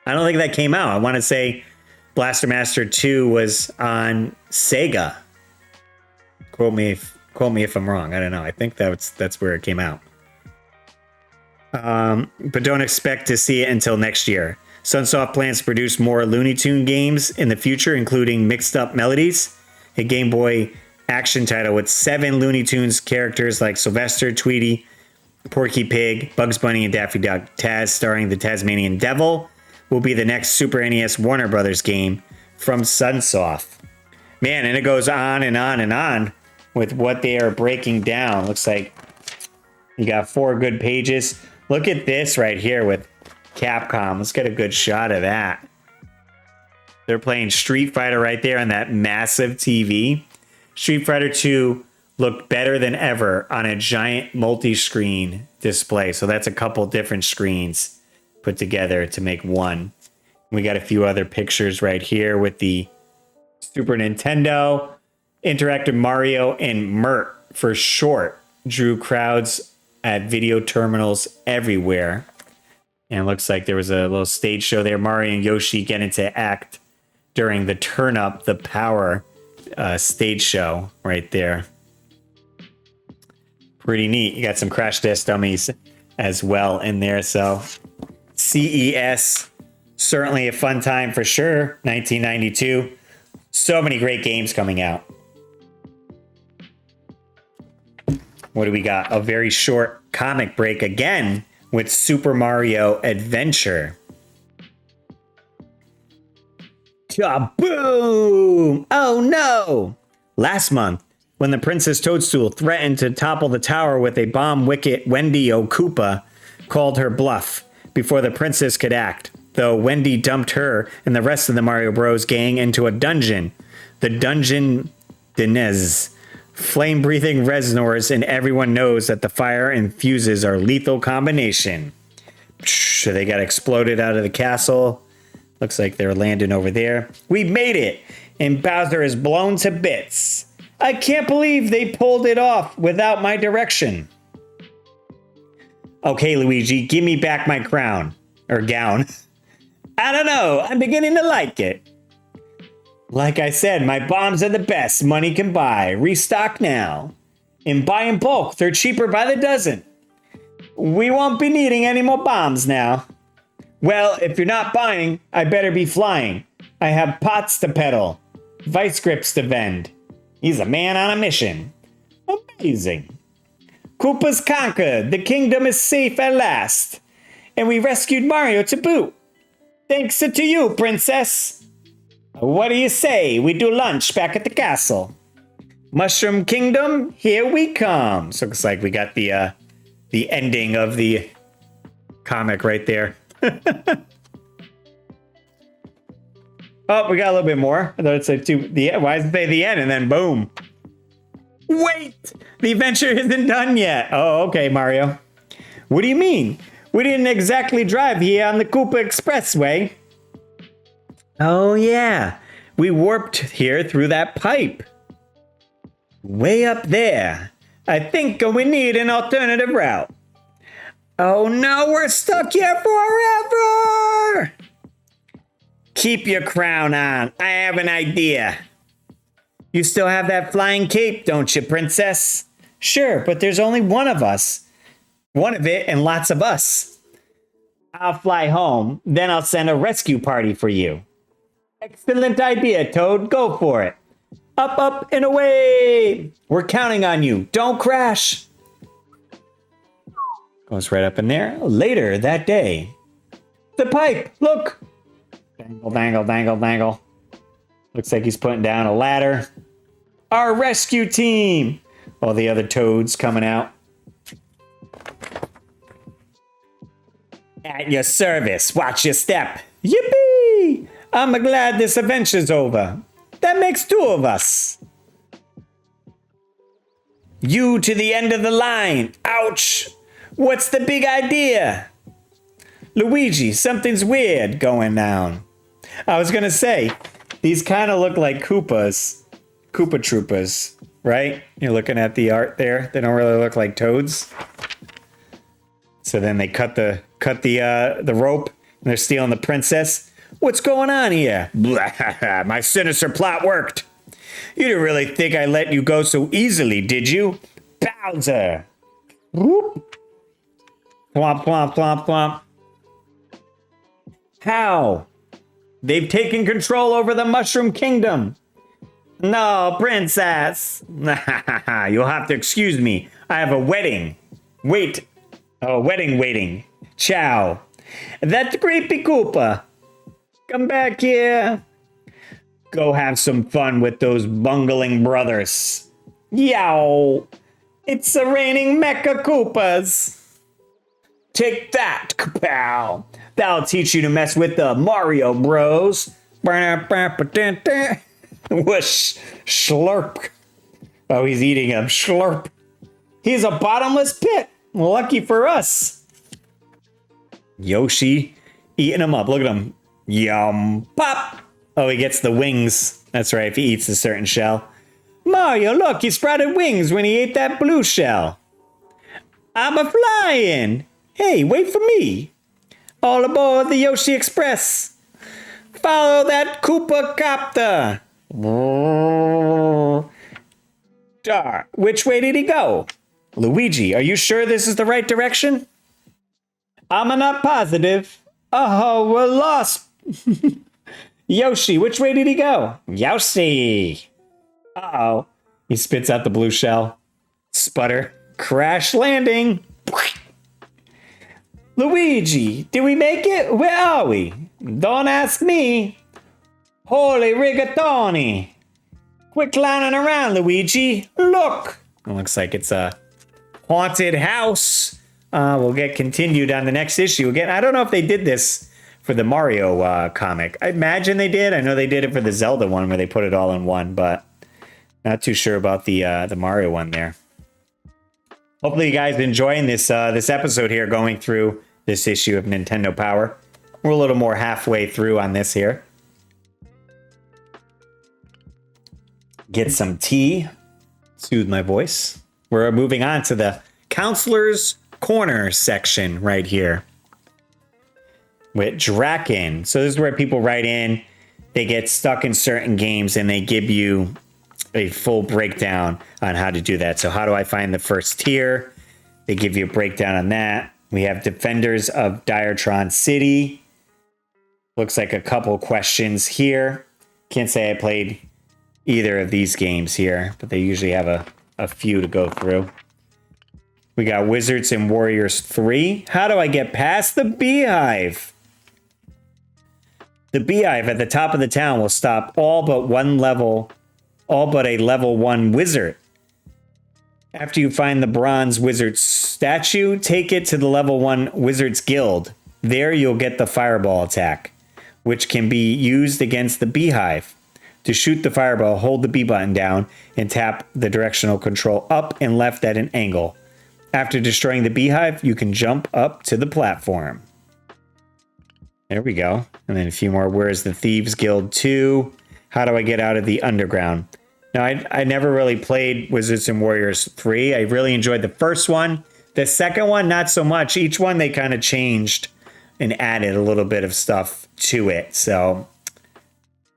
I don't think that came out. I want to say Blaster Master 2 was on Sega. Quote me if I'm wrong. I don't know. I think that's where it came out. But don't expect to see it until next year. Sunsoft plans to produce more Looney Tune games in the future, including Mixed Up Melodies, a Game Boy action title with 7 Looney Tunes characters like Sylvester, Tweety, Porky Pig, Bugs Bunny, and Daffy Duck. Taz, starring the Tasmanian Devil, will be the next Super NES Warner Brothers game from Sunsoft. Man, and it goes on and on and on with what they are breaking down. Looks like you got 4 good pages. Look at this right here with Capcom. Let's get a good shot of that. They're playing Street Fighter right there on that massive TV. Street Fighter 2 looked better than ever on a giant multi-screen display. So that's a couple different screens put together to make one. We got a few other pictures right here with the Super Nintendo. Interactive Mario and Mert for short drew crowds at video terminals everywhere. And it looks like there was a little stage show there. Mario and Yoshi get into act during the Turn Up the Power stage show right there. Pretty neat. You got some Crash Test Dummies as well in there. So CES, certainly a fun time for sure. 1992. So many great games coming out. What do we got? A very short comic break again with Super Mario Adventure. Kaboom! Oh no! Last month, when the Princess Toadstool threatened to topple the tower with a bomb, Wicket Wendy O'Koopa called her bluff before the princess could act, though Wendy dumped her and the rest of the Mario Bros. Gang into a dungeon. The Dungeon Dinez. Flame-breathing Reznors, and everyone knows that the fire and fuses are lethal combination. So they got exploded out of the castle. Looks like they're landing over there. We made it, and Bowser is blown to bits. I can't believe they pulled it off without my direction. Okay, Luigi, give me back my crown. Or gown. I don't know, I'm beginning to like it. Like I said, my bombs are the best money can buy. Restock now. And buy in bulk, they're cheaper by the dozen. We won't be needing any more bombs now. Well, if you're not buying, I better be flying. I have pots to peddle, vice grips to vend. He's a man on a mission. Amazing. Koopa's conquered. The kingdom is safe at last. And we rescued Mario to boot. Thanks to you, princess. What do you say? We do lunch back at the castle. Mushroom Kingdom, here we come. So it looks like we got the ending of the comic right there. Oh, we got a little bit more. I thought it said why does it say the end and then boom? Wait, the adventure isn't done yet. Oh, okay, Mario. What do you mean? We didn't exactly drive here on the Koopa Expressway. Oh, yeah. We warped here through that pipe. Way up there. I think we need an alternative route. Oh no, we're stuck here forever! Keep your crown on. I have an idea. You still have that flying cape, don't you, princess? Sure, but there's only one of us. One of it and lots of us. I'll fly home, then I'll send a rescue party for you. Excellent idea, Toad. Go for it. Up, up, and away! We're counting on you. Don't crash. Goes right up in there. Later that day. The pipe, look! Dangle, dangle, dangle, dangle. Looks like he's putting down a ladder. Our rescue team! All the other toads coming out. At your service. Watch your step. Yippee! I'm glad this adventure's over. That makes two of us. You to the end of the line. Ouch! What's the big idea? Luigi, something's weird going down. I was gonna say, these kind of look like Koopas. Koopa Troopas, right? You're looking at the art there. They don't really look like toads. So then they cut the rope and they're stealing the princess. What's going on here? My sinister plot worked. You didn't really think I let you go so easily, did you? Bowser. Whoop. Plomp, plomp, plomp, plomp. How? They've taken control over the Mushroom Kingdom. No, princess. You'll have to excuse me. I have a wedding. Wait. Oh, wedding waiting. Ciao. That creepy Koopa. Come back here. Go have some fun with those bungling brothers. Yow. It's the raining Mecha Koopas. Take that, kapow. That'll teach you to mess with the Mario Bros. Whoosh. Slurp. Oh, he's eating him. Slurp. He's a bottomless pit. Lucky for us. Yoshi eating him up. Look at him. Yum. Pop. Oh, he gets the wings. That's right, if he eats a certain shell. Mario, look, he sprouted wings when he ate that blue shell. I'm a flying. Hey, wait for me. All aboard the Yoshi Express. Follow that Koopa Copter. Dark. Which way did he go? Luigi, are you sure this is the right direction? I'm not positive. Oh, we're lost. Yoshi, which way did he go? Yoshi. Uh-oh. He spits out the blue shell. Sputter. Crash landing. Luigi, did we make it? Where are we? Don't ask me. Holy rigatoni. Quit clowning around, Luigi. Look. It looks like it's a haunted house. We'll get continued on the next issue again. I don't know if they did this for the Mario comic. I imagine they did. I know they did it for the Zelda one where they put it all in one, but not too sure about the Mario one there. Hopefully you guys are enjoying this episode here, going through this issue of Nintendo Power. We're a little more halfway through on this here. Get some tea. Soothe my voice. We're moving on to the Counselor's Corner section right here. With Draken. So this is where people write in. They get stuck in certain games and they give you a full breakdown on how to do that. So how do I find the first tier? They give you a breakdown on that. We have Defenders of Diatron City. Looks like a couple questions here. Can't say I played either of these games here, but they usually have a few to go through. We got Wizards and Warriors 3. How do I get past the Beehive? The Beehive at the top of the town will stop all but a level 1 wizard. After you find the bronze wizard statue, take it to the level 1 Wizards Guild. There you'll get the fireball attack, which can be used against the Beehive. To shoot the fireball, hold the B button down and tap the directional control up and left at an angle. After destroying the Beehive, you can jump up to the platform. There we go. And then a few more. Where's the Thieves Guild 2? How do I get out of the underground? Now, I never really played Wizards and Warriors 3. I really enjoyed the first one. The second one, not so much. Each one they kind of changed and added a little bit of stuff to it. So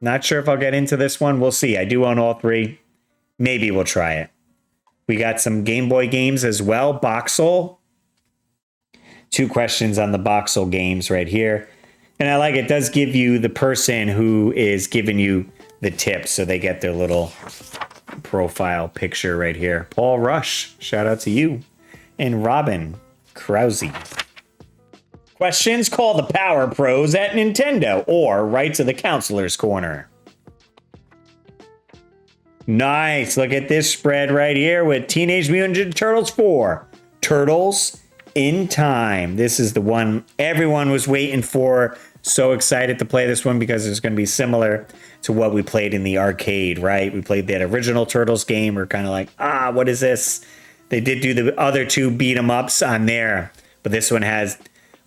not sure if I'll get into this one. We'll see. I do own all three. Maybe we'll try it. We got some Game Boy games as well. Boxel. 2 questions on the Boxel games right here. And I like it does give you the person who is giving you the tips, so they get their little profile picture right here. Paul Rush, shout out to you. And Robin Krause. Questions? Call the Power Pros at Nintendo or write to the Counselor's Corner. Nice. Look at this spread right here with Teenage Mutant Ninja Turtles 4. Turtles in Time. This is the one everyone was waiting for. So excited to play this one because it's going to be similar to what we played in the arcade, right? We played that original Turtles game. We're kind of like, what is this? They did do the other 2 beat 'em ups on there, but this one has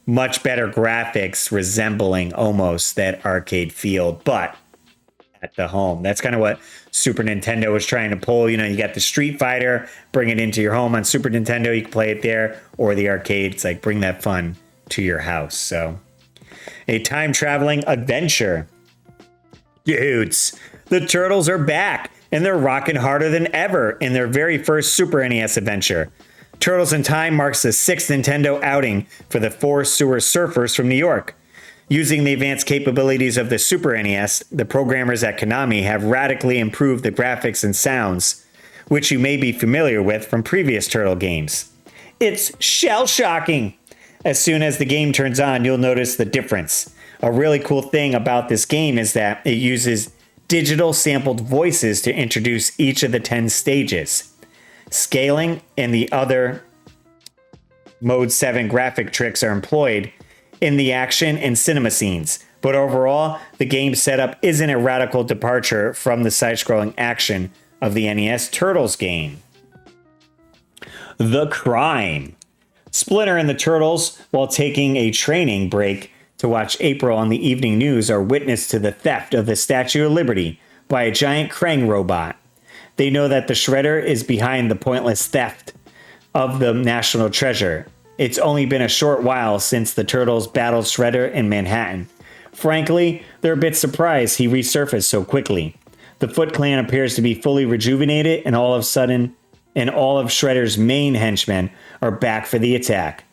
much better graphics, resembling almost that arcade feel, but at the home. That's kind of what Super Nintendo was trying to pull. You know, you got the Street Fighter, bring it into your home on Super Nintendo. You can play it there, or the arcade. It's like bring that fun to your house. So a time traveling adventure. Dudes, the Turtles are back and they're rocking harder than ever in their very first Super NES adventure. Turtles in Time marks the 6th Nintendo outing for the 4 sewer surfers from New York. Using the advanced capabilities of the Super NES, the programmers at Konami have radically improved the graphics and sounds, which you may be familiar with from previous Turtle games. It's shell-shocking. As soon as the game turns on, you'll notice the difference. A really cool thing about this game is that it uses digital sampled voices to introduce each of the 10 stages. Scaling and the other Mode 7 graphic tricks are employed in the action and cinema scenes, but overall, the game's setup isn't a radical departure from the side-scrolling action of the NES Turtles game. The crime. Splinter and the Turtles, while taking a training break to watch April on the evening news, are witness to the theft of the Statue of Liberty by a giant Krang robot. They know that the Shredder is behind the pointless theft of the national treasure. It's only been a short while since the Turtles battled Shredder in Manhattan. Frankly, they're a bit surprised he resurfaced so quickly. The Foot Clan appears to be fully rejuvenated, and all of Shredder's main henchmen are back for the attack.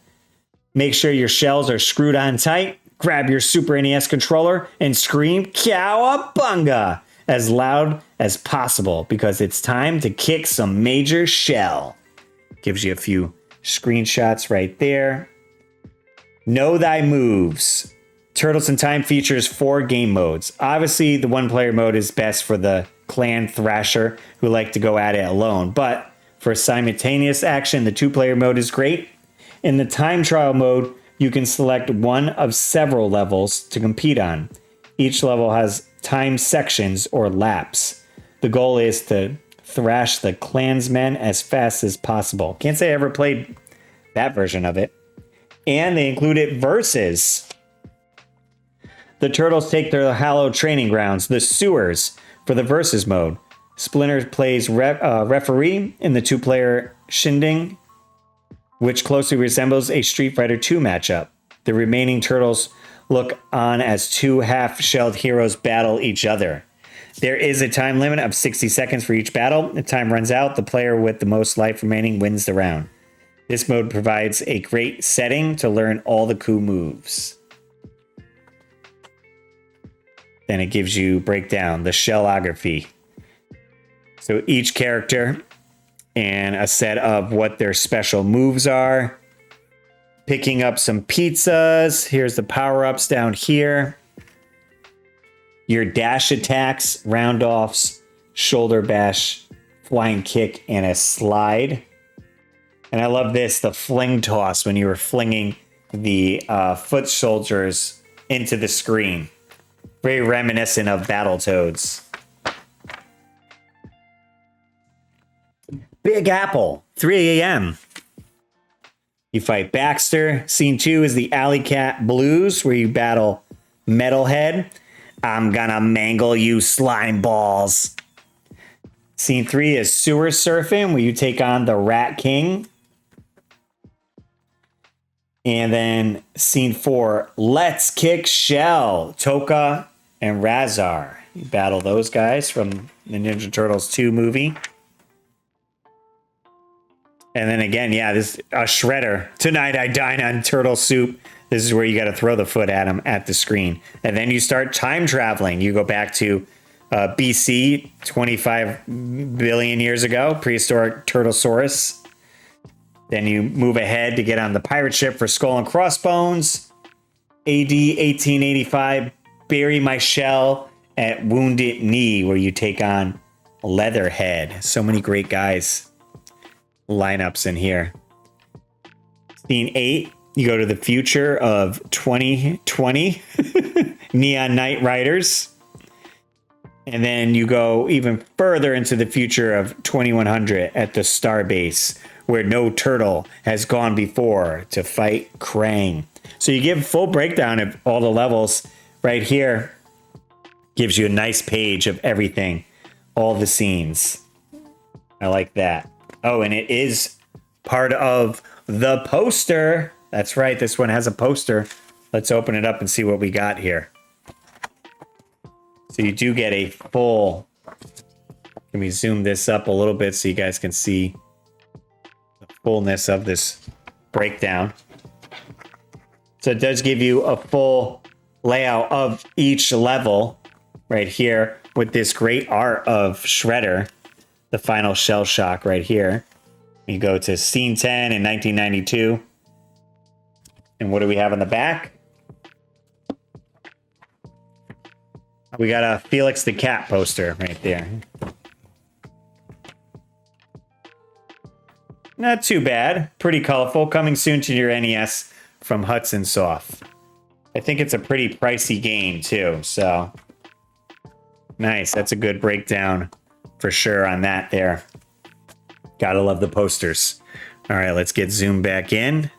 Make sure your shells are screwed on tight, grab your Super NES controller, and scream "Cowabunga!" as loud as possible, because it's time to kick some major shell. Gives you a few screenshots right there. Know thy moves. Turtles in Time features 4 game modes. Obviously, the 1-player mode is best for the clan thrasher who like to go at it alone, but for simultaneous action, the 2-player mode is great. In the time trial mode, you can select one of several levels to compete on. Each level has time sections or laps. The goal is to thrash the clansmen as fast as possible. Can't say I ever played that version of it. And they included verses. The Turtles take their hallowed training grounds, the sewers, for the versus mode. Splinter plays referee in the 2-player shindig, which closely resembles a Street Fighter II matchup. The remaining Turtles look on as 2 half-shelled heroes battle each other. There is a time limit of 60 seconds for each battle. The time runs out, the player with the most life remaining wins the round. This mode provides a great setting to learn all the cool moves. Then it gives you breakdown, the shellography. So each character and a set of what their special moves are. Picking up some pizzas. Here's the power-ups down here. Your dash attacks, round-offs, shoulder bash, flying kick, and a slide. And I love this, the fling toss when you were flinging the foot soldiers into the screen. Very reminiscent of Battletoads. Big Apple, 3 a.m. You fight Baxter. Scene 2 is the Alley Cat Blues, where you battle Metalhead. I'm gonna mangle you slime balls. Scene 3 is Sewer Surfing, where you take on the Rat King. And then scene 4, Let's Kick Shell, Toka and Razar. You battle those guys from the Ninja Turtles 2 movie. And then again, yeah, this a Shredder. Tonight I dine on turtle soup. This is where you got to throw the foot at him at the screen. And then you start time traveling. You go back to BC, 25 billion years ago, prehistoric Turtlesaurus. Then you move ahead to get on the pirate ship for Skull and Crossbones. AD 1885, Bury My Shell at Wounded Knee, where you take on Leatherhead. So many great guys. Lineups in here. Scene 8, you go to the future of 2020, Neon Knight Riders. And then you go even further into the future of 2100 at the Starbase, where no turtle has gone before to fight Krang. So you give full breakdown of all the levels right here. Gives you a nice page of everything, all the scenes. I like that. Oh, and it is part of the poster. That's right, this one has a poster. Let's open it up and see what we got here. So you do get a full... Let me zoom this up a little bit so you guys can see fullness of this breakdown. So it does give you a full layout of each level right here with this great art of Shredder, the final shell shock right here. You go to scene 10 in 1992. And what do we have on the back? We got a Felix the Cat poster right there. Not too bad. Pretty colorful. Coming soon to your NES from Hudson Soft. I think it's a pretty pricey game too, so nice. That's a good breakdown for sure on that there. Gotta love the posters. All right, let's get zoomed back in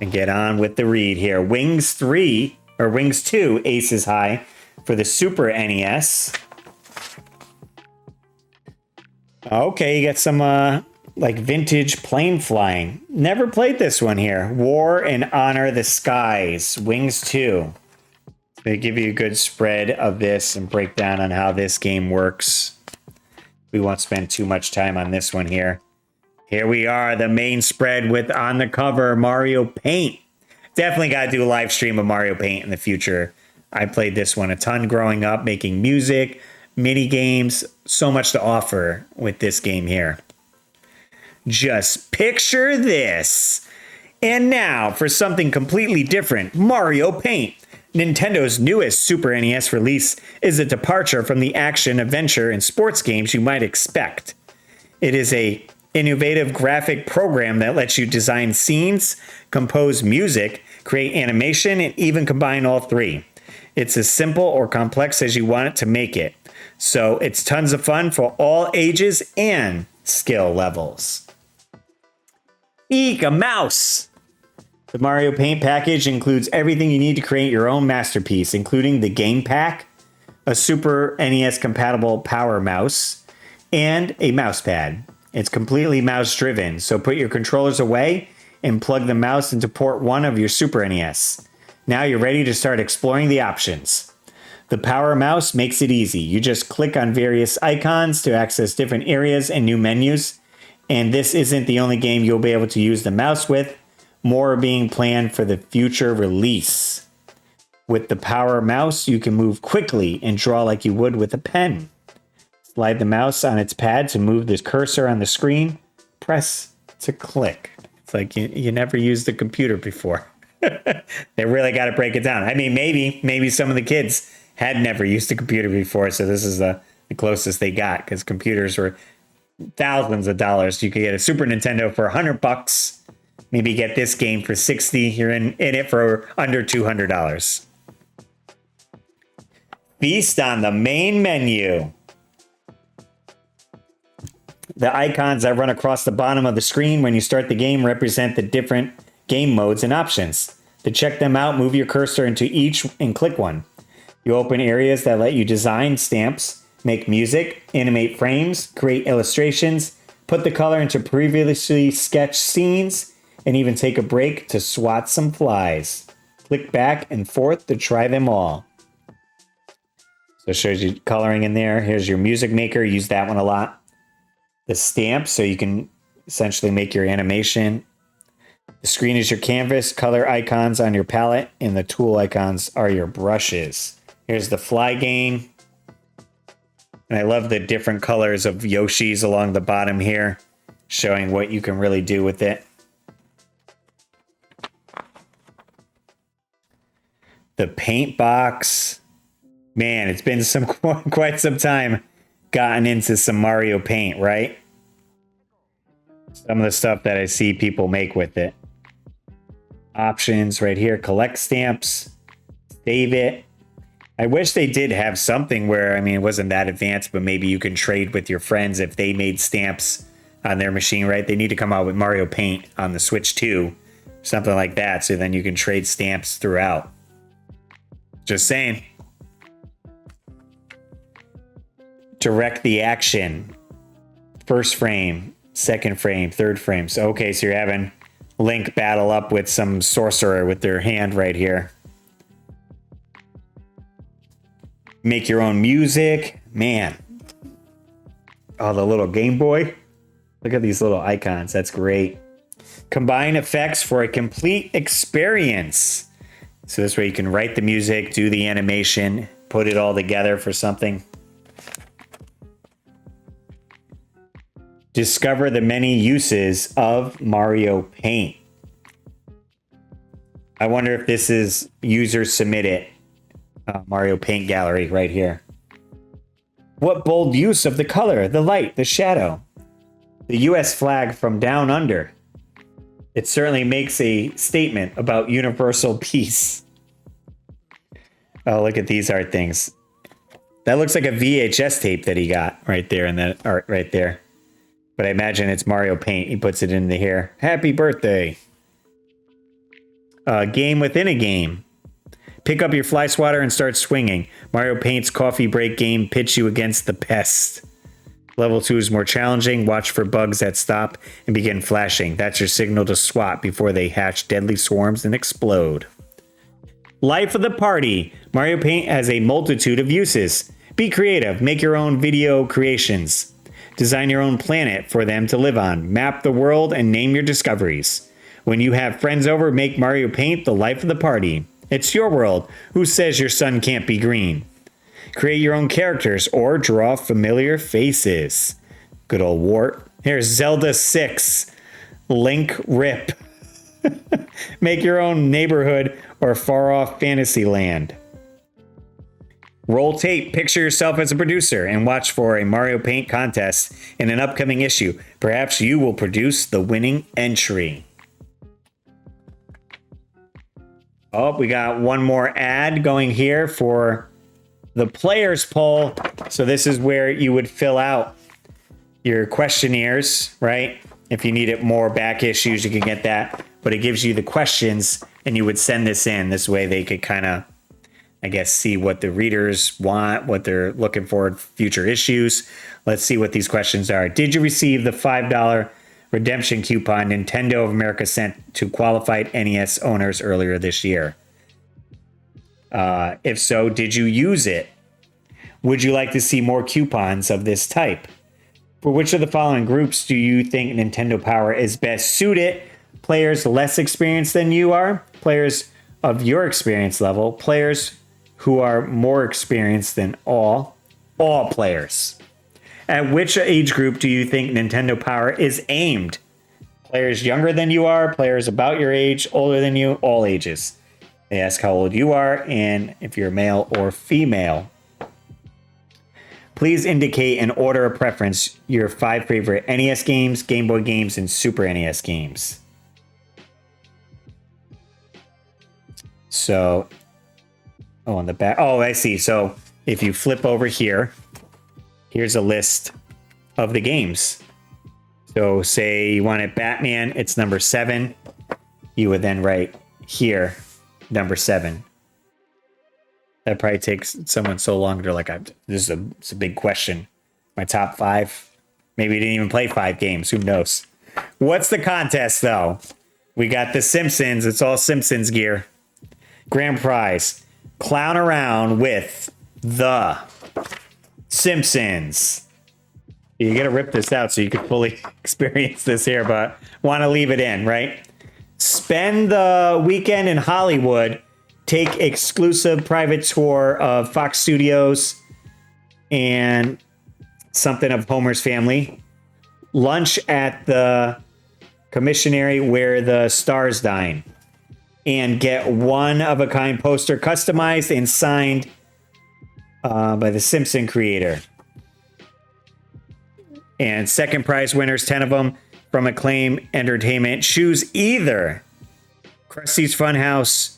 and get on with the read here. Wings 2, Aces High for the Super NES. Okay, you got some like vintage plane flying. Never played this one here. War and Honor the Skies, Wings 2. They give you a good spread of this and breakdown on how this game works. We won't spend too much time on this one here. Here we are, the main spread with on the cover, Mario Paint. Definitely got to do a live stream of Mario Paint in the future. I played this one a ton growing up, making music, mini games, so much to offer with this game here. Just picture this. And now for something completely different, Mario Paint. Nintendo's newest Super NES release is a departure from the action, adventure, and sports games you might expect. It is a innovative graphic program that lets you design scenes, compose music, create animation, and even combine all three. It's as simple or complex as you want it to make it. So it's tons of fun for all ages and skill levels. Eek, a mouse! The Mario Paint package includes everything you need to create your own masterpiece, including the game pack, a Super NES compatible power mouse, and a mouse pad. It's completely mouse driven, so put your controllers away and plug the mouse into port 1 of your Super NES. Now you're ready to start exploring the options. The power mouse makes it easy. You just click on various icons to access different areas and new menus. And this isn't the only game you'll be able to use the mouse with. More are being planned for the future release. With the power mouse, you can move quickly and draw like you would with a pen. Slide the mouse on its pad to move the cursor on the screen. Press to click. It's like you never used the computer before. They really got to break it down. I mean, maybe some of the kids had never used a computer before, so this is the closest they got, because computers were thousands of dollars. You could get a Super Nintendo for $100. Maybe get this game for $60. You're in it for under $200. Feast on the main menu. The icons that run across the bottom of the screen when you start the game represent the different game modes and options. To check them out, move your cursor into each and click one. You open areas that let you design stamps, make music, animate frames, create illustrations, put the color into previously sketched scenes, and even take a break to swat some flies. Click back and forth to try them all. So it shows you coloring in there. Here's your music maker. Use that one a lot. The stamp, so you can essentially make your animation. The screen is your canvas. Color icons on your palette. And the tool icons are your brushes. Here's the fly game. And I love the different colors of Yoshis along the bottom here, showing what you can really do with it. The paint box. Man, it's been quite some time gotten into some Mario Paint, right? Some of the stuff that I see people make with it. Options right here. Collect stamps. Save it. I wish they did have something where, I mean, it wasn't that advanced, but maybe you can trade with your friends if they made stamps on their machine, right? They need to come out with Mario Paint on the Switch 2. Something like that, so then you can trade stamps throughout. Just saying. Direct the action. First frame, second frame, third frame. So, okay, so you're having Link battle up with some sorcerer with their hand right here. Make your own music. Man. Oh, the little Game Boy. Look at these little icons. That's great. Combine effects for a complete experience. So this way you can write the music, do the animation, put it all together for something. Discover the many uses of Mario Paint. I wonder if this is user submitted. Mario Paint gallery right here. What bold use of the color, the light, the shadow. The US flag from down under. It certainly makes a statement about universal peace. Oh, look at these art things. That looks like a VHS tape that he got right there in that art right there. But I imagine it's Mario Paint. He puts it into here. Happy birthday. Game within a game. Pick up your fly swatter and start swinging. Mario Paint's coffee break game pits you against the pest. Level 2 is more challenging. Watch for bugs that stop and begin flashing. That's your signal to swat before they hatch deadly swarms and explode. Life of the party. Mario Paint has a multitude of uses. Be creative. Make your own video creations. Design your own planet for them to live on. Map the world and name your discoveries. When you have friends over, make Mario Paint the life of the party. It's your world. Who says your sun can't be green? Create your own characters or draw familiar faces. Good old Wart. Here's Zelda 6. Link Rip. Make your own neighborhood or far-off fantasy land. Roll tape. Picture yourself as a producer and watch for a Mario Paint contest in an upcoming issue. Perhaps you will produce the winning entry. Oh, we got one more ad going here for the players poll. So this is where you would fill out your questionnaires, right? If you needed more back issues, you can get that. But it gives you the questions and you would send this in. This way they could kind of, I guess, see what the readers want, what they're looking for in future issues. Let's see what these questions are. Did you receive the $5 redemption coupon Nintendo of America sent to qualified NES owners earlier this year? If so, did you use it? Would you like to see more coupons of this type? For which of the following groups do you think Nintendo Power is best suited? Players less experienced than you are, players of your experience level, players who are more experienced than all players. At which age group do you think Nintendo Power is aimed? Players younger than you are, players about your age, older than you, all ages. They ask how old you are and if you're male or female. Please indicate in order of preference your 5 favorite NES games, Game Boy games, and Super NES games. So, on the back. Oh, I see. So if you flip over here, here's a list of the games. So say you wanted Batman, it's number 7. You would then write here, number 7. That probably takes someone so long. They're like, it's a big question. My top 5. Maybe you didn't even play 5 games. Who knows? What's the contest, though? We got the Simpsons. It's all Simpsons gear. Grand prize. Clown around with the Simpsons. You got to rip this out so you can fully experience this here, but want to leave it in, right? Spend the weekend in Hollywood. Take exclusive private tour of Fox Studios and something of Homer's family. Lunch at the commissary where the stars dine. And get one-of-a-kind poster customized and signed by the Simpson creator. And second prize winners, 10 of them, from Acclaim Entertainment. Choose either Krusty's Funhouse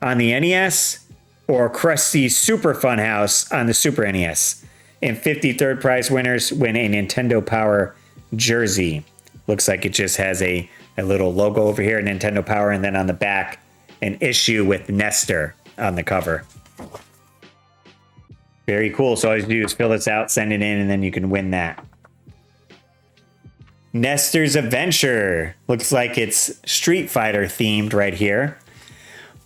on the NES or Krusty's Super Funhouse on the Super NES. And 53rd prize winners win a Nintendo Power jersey. Looks like it just has a little logo over here, Nintendo Power, and then on the back, an issue with Nestor on the cover. Very cool. So all you do is fill this out, send it in, and then you can win that. Nestor's Adventure. Looks like it's Street Fighter themed right here.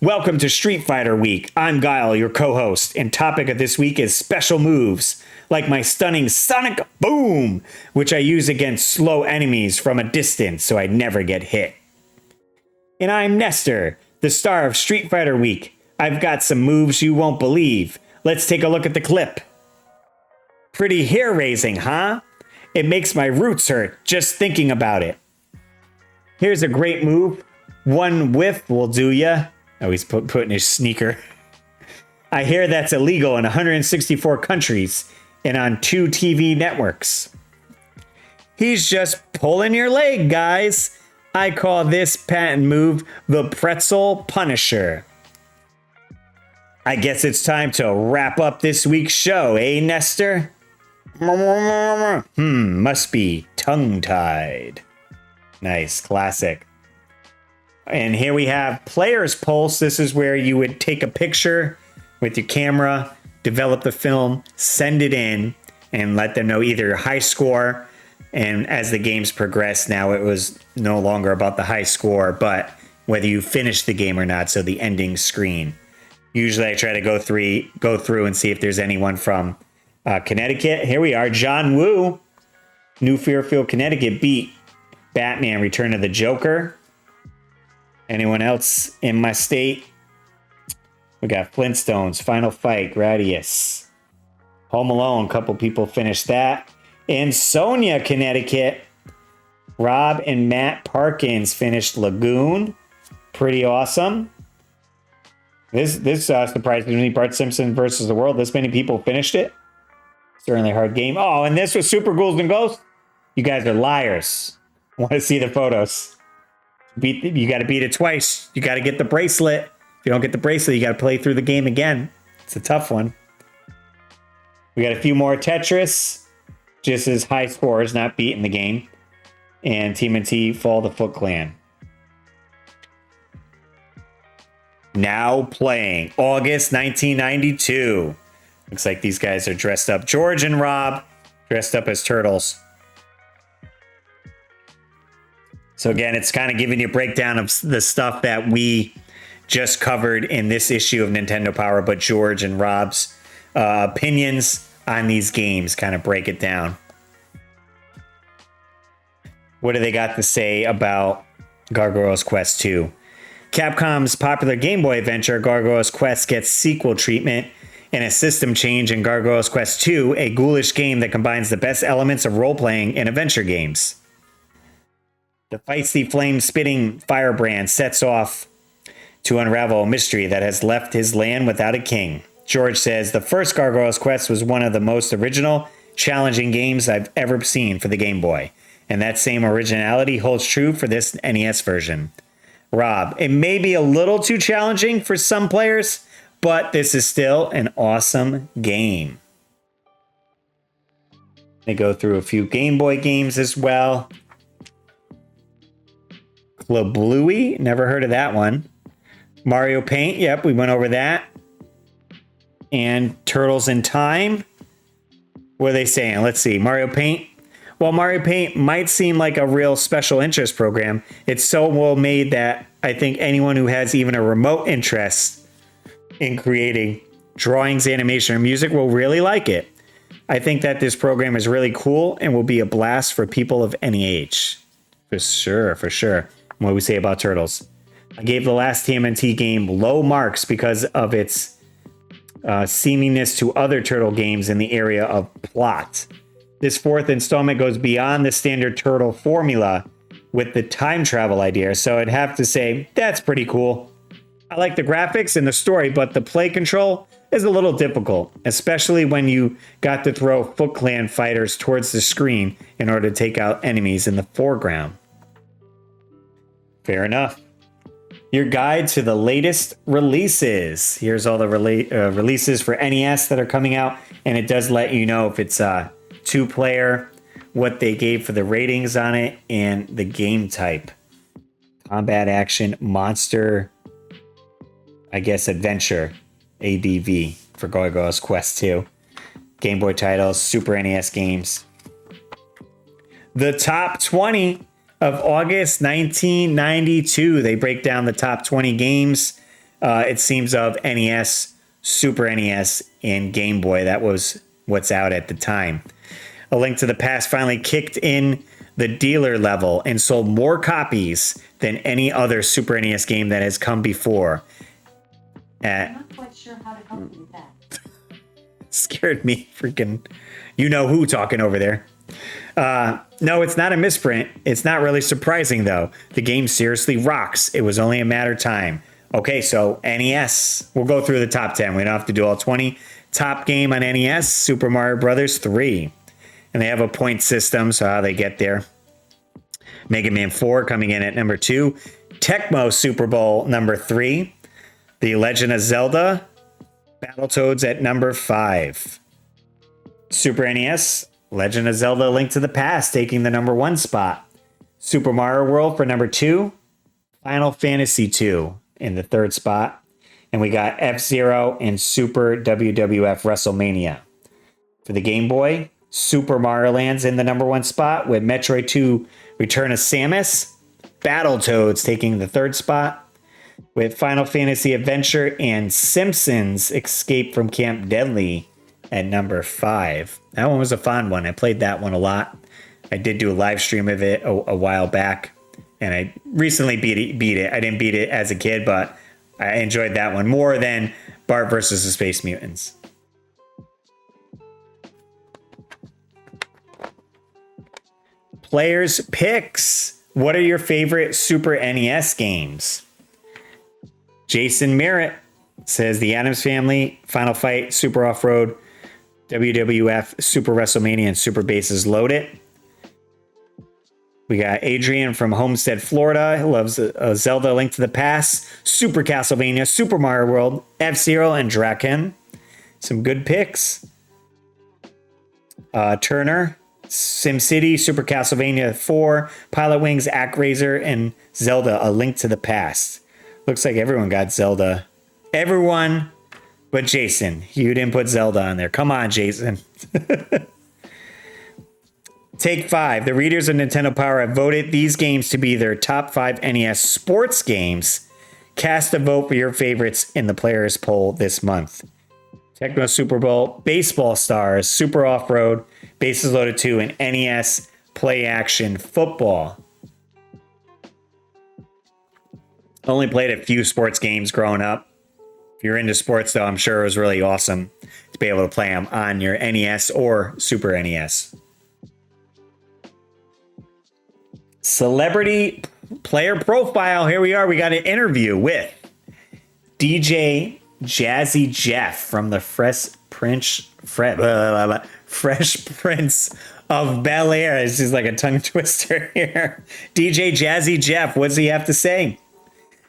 Welcome to Street Fighter Week. I'm Guile, your co-host, and topic of this week is special moves, like my stunning Sonic Boom, which I use against slow enemies from a distance so I never get hit. And I'm Nestor, the star of Street Fighter Week. I've got some moves you won't believe. Let's take a look at the clip. Pretty hair-raising, huh? It makes my roots hurt just thinking about it. Here's a great move. One whiff will do ya. Oh, he's putting his sneaker. I hear that's illegal in 164 countries and on 2 TV networks. He's just pulling your leg, guys. I call this patent move the Pretzel Punisher. I guess it's time to wrap up this week's show, eh, Nestor? Must be tongue-tied. Nice, classic. And here we have Player's Pulse. This is where you would take a picture with your camera, develop the film, send it in, and let them know either your high score. And as the games progress, now it was no longer about the high score, but whether you finish the game or not, so the ending screen. Usually I try to go through and see if there's anyone from Connecticut. Here we are. John Woo, New Fairfield, Connecticut, beat Batman Return of the Joker. Anyone else in my state? We got Flintstones, Final Fight, Gradius. Home Alone, a couple people finished that. In Sonia, Connecticut, Rob and Matt Parkins finished Lagoon. Pretty awesome. This surprised me. Bart Simpson versus the World. This many people finished it. Certainly a hard game. Oh, and this was Super Ghouls and Ghosts. You guys are liars. I want to see the photos. You got to beat it twice. You got to get the bracelet. If you don't get the bracelet, you got to play through the game again. It's a tough one. We got a few more Tetris. Just as high scores, not beating the game. And TMNT Fall the Foot Clan. Now playing August 1992. Looks like these guys are dressed up. George and Rob dressed up as turtles. So again, it's kind of giving you a breakdown of the stuff that we just covered in this issue of Nintendo Power, but George and Rob's opinions on these games kind of break it down. What do they got to say about Gargoyle's Quest 2? Capcom's popular Game Boy adventure, Gargoyle's Quest, gets sequel treatment and a system change in Gargoyle's Quest 2, a ghoulish game that combines the best elements of role-playing and adventure games. The feisty flame-spitting firebrand sets off to unravel a mystery that has left his land without a king. George says, the first Gargoyle's Quest was one of the most original, challenging games I've ever seen for the Game Boy. And that same originality holds true for this NES version. Rob, it may be a little too challenging for some players, but this is still an awesome game. They go through a few Game Boy games as well. Bluey, never heard of that one. Mario Paint, yep, we went over that. And Turtles in Time. What are they saying? Let's see. Mario Paint. While Mario Paint might seem like a real special interest program, it's so well made that I think anyone who has even a remote interest in creating drawings, animation, or music will really like it. I think that this program is really cool and will be a blast for people of any age. For sure, for sure. What do we say about Turtles? I gave the last TMNT game low marks because of its seemingness to other Turtle games in the area of plot. This fourth installment goes beyond the standard Turtle formula with the time travel idea, so I'd have to say that's pretty cool. I like the graphics and the story, but the play control is a little difficult, especially when you got to throw Foot Clan fighters towards the screen in order to take out enemies in the foreground. Fair enough. Your guide to the latest releases. Here's all the releases for NES that are coming out, and it does let you know if it's two-player, what they gave for the ratings on it, and the game type. Combat action, monster, I guess adventure, ADV for Gargoyle's Quest 2. Game Boy titles, Super NES games. The top 20 of August 1992. They break down the top 20 games, it seems, of NES, Super NES, and Game Boy. That was what's out at the time. A Link to the Past finally kicked in the dealer level and sold more copies than any other Super NES game that has come before. I'm not quite sure how to help you with that. Scared me, freaking you know who talking over there. No, it's not a misprint. It's not really surprising, though. The game seriously rocks. It was only a matter of time. Okay, so NES. We'll go through the top 10. We don't have to do all 20. Top game on NES, Super Mario Brothers 3. And they have a point system, so how they get there. Mega Man 4 coming in at number 2. Tecmo Super Bowl number 3. The Legend of Zelda, Battletoads at number 5. Super NES, Legend of Zelda: Link to the Past taking the number 1 spot. Super Mario World for number 2. Final Fantasy 2 in the 3rd spot. And we got F-Zero and Super WWF WrestleMania. For the Game Boy, Super Mario Land's in the number 1 spot with Metroid 2 Return of Samus. Battletoads taking the 3rd spot with Final Fantasy Adventure and Simpsons Escape from Camp Deadly at number 5. That one was a fun one. I played that one a lot. I did do a live stream of it a while back, and I recently beat it. I didn't beat it as a kid, but I enjoyed that one more than Bart versus the Space Mutants. Players' picks. What are your favorite Super NES games? Jason Merritt says The Addams Family, Final Fight, Super Off-Road, WWF, Super WrestleMania, and Super Bases Loaded. We got Adrian from Homestead, Florida, who loves Zelda: Link to the Past, Super Castlevania, Super Mario World, F-Zero, and Draken. Some good picks. Turner, SimCity, Super Castlevania 4, Pilot Wings, ActRaiser, and Zelda: A Link to the Past. Looks like everyone got Zelda. Everyone but Jason. You didn't put Zelda on there. Come on, Jason. Take 5. The readers of Nintendo Power have voted these games to be their top 5 NES sports games. Cast a vote for your favorites in the players poll this month. Tecmo Super Bowl, Baseball Stars, Super Off-Road, Bases Loaded 2, and NES Play Action Football. Only played a few sports games growing up. If you're into sports, though, I'm sure it was really awesome to be able to play them on your NES or Super NES. Celebrity player profile. Here we are. We got an interview with DJ Jazzy Jeff from the Fresh Prince of Bel Air. This is like a tongue twister here. DJ Jazzy Jeff, what does he have to say?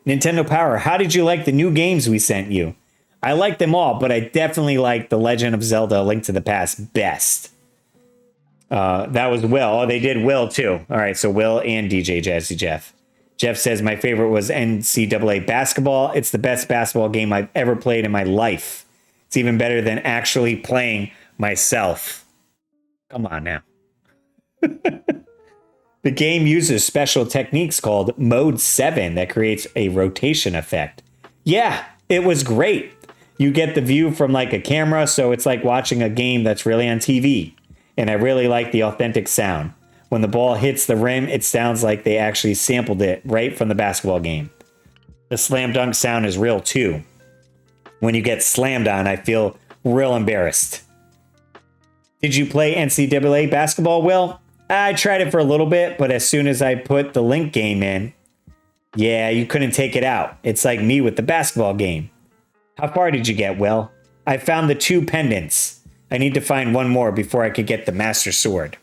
Nintendo Power, how did you like the new games we sent you? I like them all, but I definitely like The Legend of Zelda: A Link to the Past best. That was Will. Oh, they did Will too. All right, so Will and DJ Jazzy Jeff. Jeff says, my favorite was NCAA basketball. It's the best basketball game I've ever played in my life. It's even better than actually playing myself. Come on now. The game uses special techniques called Mode 7 that creates a rotation effect. Yeah, it was great. You get the view from like a camera, so it's like watching a game that's really on TV. And I really like the authentic sound. When the ball hits the rim, it sounds like they actually sampled it right from the basketball game. The slam dunk sound is real too. When you get slammed on, I feel real embarrassed. Did you play NCAA basketball, Will? I tried it for a little bit, but as soon as I put the Link game in, yeah, you couldn't take it out. It's like me with the basketball game. How far did you get, Will? I found the 2 pendants. I need to find one more before I could get the Master Sword.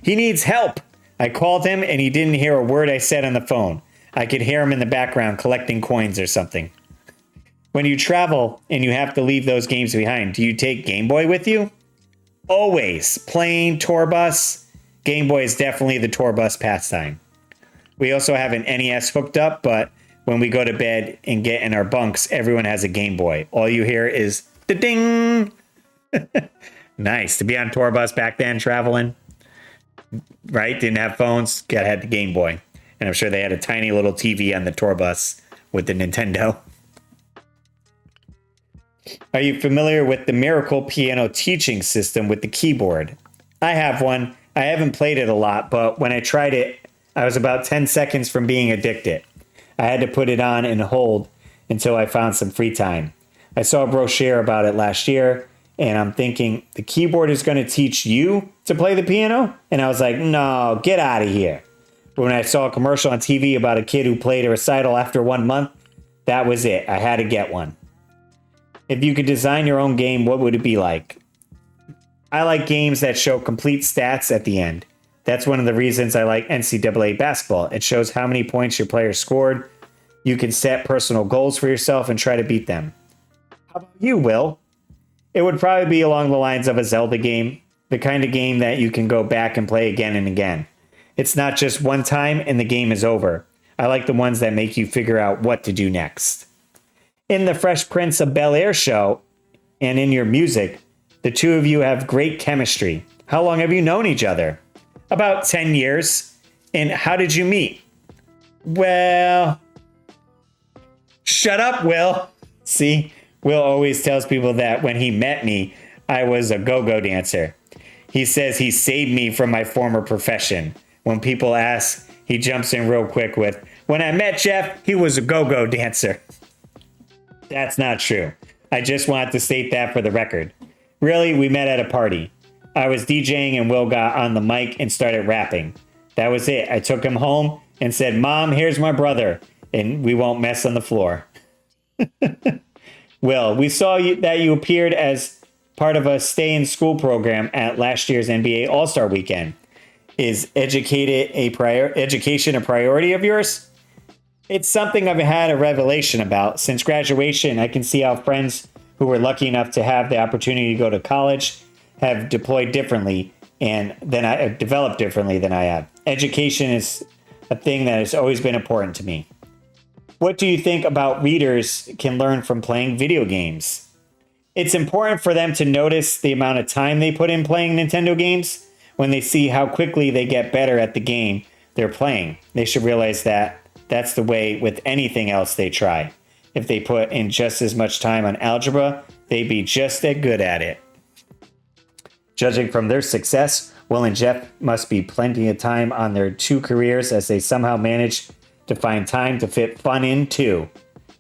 He needs help. I called him and he didn't hear a word I said on the phone. I could hear him in the background collecting coins or something. When you travel and you have to leave those games behind, do you take Game Boy with you? Always. Plane, tour bus. Game Boy is definitely the tour bus pastime. We also have an NES hooked up, but when we go to bed and get in our bunks, everyone has a Game Boy. All you hear is the ding. Nice to be on tour bus back then, traveling. Right? Didn't have phones. Had the Game Boy. And I'm sure they had a tiny little TV on the tour bus with the Nintendo. Are you familiar with the Miracle Piano teaching system with the keyboard? I have one. I haven't played it a lot, but when I tried it, I was about 10 seconds from being addicted. I had to put it on and hold until I found some free time. I saw a brochure about it last year, and I'm thinking, the keyboard is going to teach you to play the piano? And I was like, no, get out of here. But when I saw a commercial on TV about a kid who played a recital after 1 month, that was it. I had to get one. If you could design your own game, what would it be like? I like games that show complete stats at the end. That's one of the reasons I like NCAA basketball. It shows how many points your player scored. You can set personal goals for yourself and try to beat them. How about you, Will? It would probably be along the lines of a Zelda game, the kind of game that you can go back and play again and again. It's not just one time and the game is over. I like the ones that make you figure out what to do next. In the Fresh Prince of Bel-Air show and in your music, the two of you have great chemistry. How long have you known each other? About 10 years. And how did you meet? Well, shut up, Will. See, Will always tells people that when he met me, I was a go-go dancer. He says he saved me from my former profession. When people ask, he jumps in real quick with, when I met Jeff, he was a go-go dancer. That's not true. I just wanted to state that for the record. Really, we met at a party. I was DJing and Will got on the mic and started rapping. That was it. I took him home and said, Mom, here's my brother, and we won't mess on the floor. Will, we saw that you appeared as part of a stay-in-school program at last year's NBA All-Star Weekend. Is education a priority of yours? It's something I've had a revelation about. Since graduation, I can see how friends who were lucky enough to have the opportunity to go to college have deployed differently and then I have developed differently than I have. Education is a thing that has always been important to me. What do you think about readers can learn from playing video games? It's important for them to notice the amount of time they put in playing Nintendo games. When they see how quickly they get better at the game they're playing, they should realize that that's the way with anything else they try. If they put in just as much time on algebra, they'd be just as good at it. Judging from their success, Will and Jeff must be plenty of time on their 2 careers as they somehow manage to find time to fit fun in too.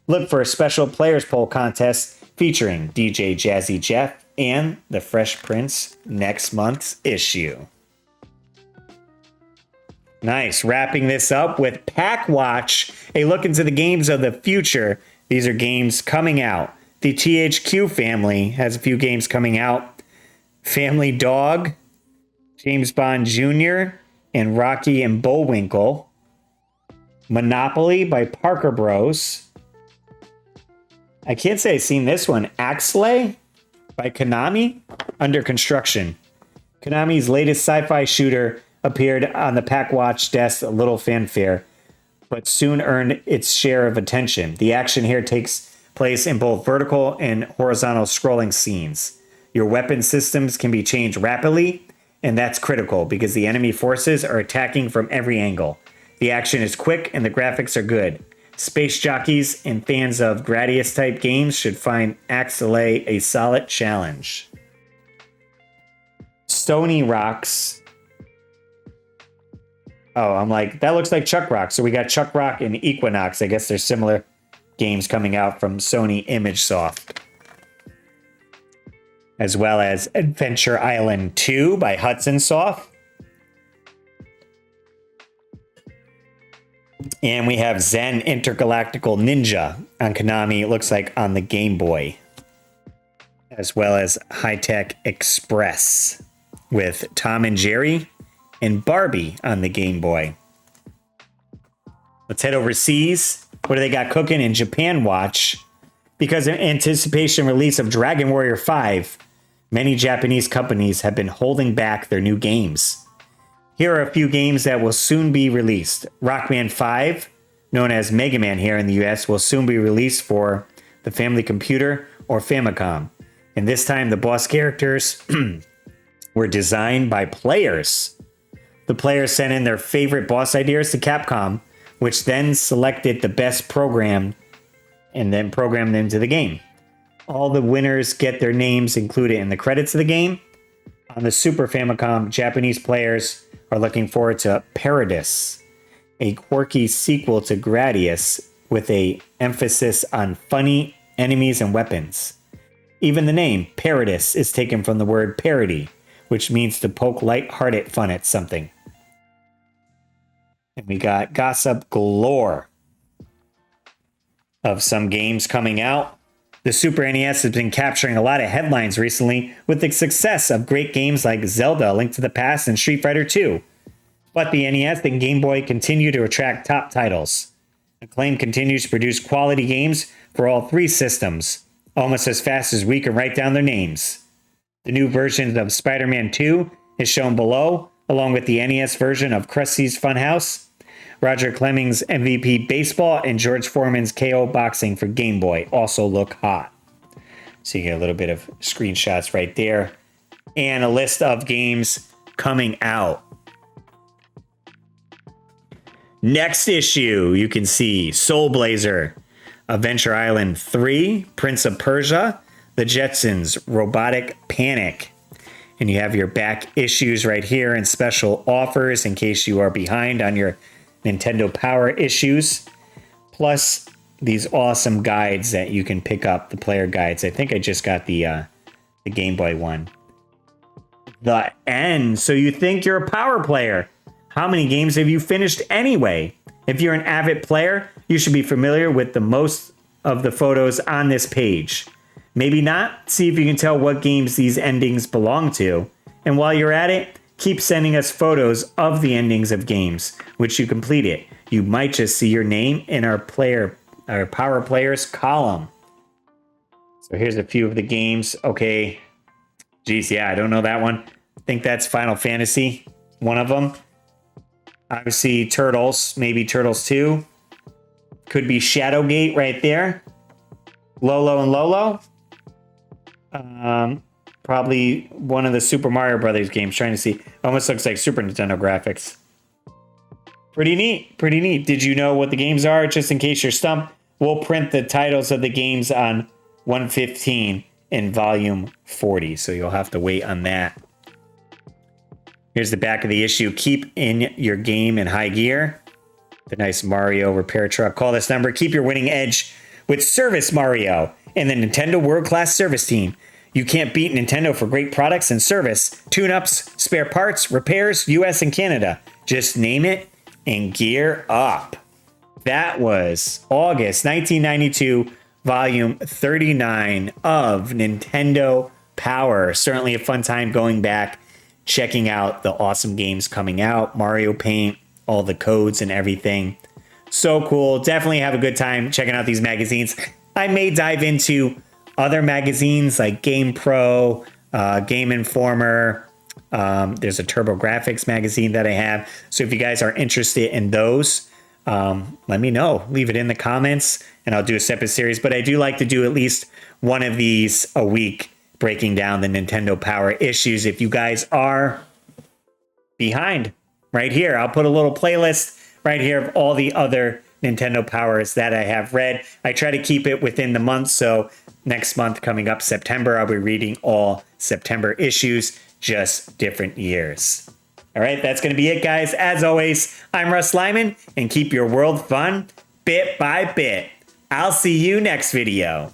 Look for a special Players Poll contest featuring DJ Jazzy Jeff and the Fresh Prince next month's issue. Nice. Wrapping this up with Pack Watch, a look into the games of the future. These are games coming out. The THQ family has a few games coming out. Family Dog, James Bond Jr., and Rocky and Bullwinkle. Monopoly by Parker Bros. I can't say I've seen this one. Axlay by Konami, under construction. Konami's latest sci-fi shooter appeared on the Pack Watch desk, a little fanfare, but soon earned its share of attention. The action here takes place in both vertical and horizontal scrolling scenes. Your weapon systems can be changed rapidly, and that's critical because the enemy forces are attacking from every angle. The action is quick and the graphics are good. Space jockeys and fans of Gradius-type games should find Axelay a solid challenge. Stony Rocks. Oh, I'm like, that looks like Chuck Rock. So we got Chuck Rock and Equinox. I guess there's similar games coming out from Sony ImageSoft. As well as Adventure Island 2 by Hudson Soft. And we have Zen Intergalactical Ninja on Konami. It looks like on the Game Boy. As well as High Tech Express with Tom and Jerry and Barbie on the Game Boy. Let's head overseas. What do they got cooking in Japan Watch? Because of anticipation release of Dragon Warrior 5, many Japanese companies have been holding back their new games. Here are a few games that will soon be released. Rockman 5, known as Mega Man here in the US, will soon be released for the Family Computer or Famicom. And this time the boss characters were designed by players. The players sent in their favorite boss ideas to Capcom, which then selected the best program and then programmed them into the game. All the winners get their names included in the credits of the game. On the Super Famicom, Japanese players are looking forward to Paradis, a quirky sequel to Gradius with a emphasis on funny enemies and weapons. Even the name Paradis is taken from the word parody, which means to poke light-hearted fun at something. And we got gossip galore of some games coming out. The Super NES has been capturing a lot of headlines recently with the success of great games like Zelda, Link to the Past, and Street Fighter II. But the NES and Game Boy continue to attract top titles. Acclaim continues to produce quality games for all three systems, almost as fast as we can write down their names. The new version of Spider-Man 2 is shown below, along with the NES version of Krusty's Funhouse, Roger Clemens' MVP Baseball, and George Foreman's KO Boxing for Game Boy also look hot. So you get a little bit of screenshots right there. And a list of games coming out. Next issue, you can see Soul Blazer, Adventure Island 3, Prince of Persia, The Jetsons, Robotic Panic. And you have your back issues right here and special offers in case you are behind on your Nintendo Power issues, plus these awesome guides that you can pick up, the player guides. I think I just got the Game Boy one. The End. So you think you're a power player. How many games have you finished anyway? If you're an avid player, you should be familiar with the most of the photos on this page. Maybe not. See if you can tell what games these endings belong to. And while you're at it, keep sending us photos of the endings of games which you completed. You might just see your name in our Power Players column. So here's a few of the games. Okay. Geez, yeah, I don't know that one. I think that's Final Fantasy, one of them. Obviously, Turtles, maybe Turtles 2. Could be Shadowgate right there. Lolo and Lolo. Probably one of the Super Mario Brothers games. Trying to see. Almost looks like Super Nintendo graphics. Pretty neat. Pretty neat. Did you know what the games are? Just in case you're stumped, we'll print the titles of the games on 115 in volume 40. So you'll have to wait on that. Here's the back of the issue. Keep in your game in high gear. The nice Mario repair truck. Call this number. Keep your winning edge with Service Mario and the Nintendo World Class Service Team. You can't beat Nintendo for great products and service, tune-ups, spare parts, repairs, US and Canada. Just name it and gear up. That was August 1992, volume 39 of Nintendo Power. Certainly a fun time going back, checking out the awesome games coming out, Mario Paint, all the codes and everything. So cool. Definitely have a good time checking out these magazines. I may dive into other magazines like Game Pro, Game Informer. There's a TurboGrafx magazine that I have. So if you guys are interested in those, let me know. Leave it in the comments and I'll do a separate series. But I do like to do at least one of these a week, breaking down the Nintendo Power issues. If you guys are behind right here. I'll put a little playlist right here of all the other Nintendo Powers that I have read. I try to keep it within the month, so next month coming up September, I'll be reading all September issues, just different years. All right, that's going to be it, guys. As always, I'm Russ Lyman, and keep your world fun bit by bit. I'll see you next video.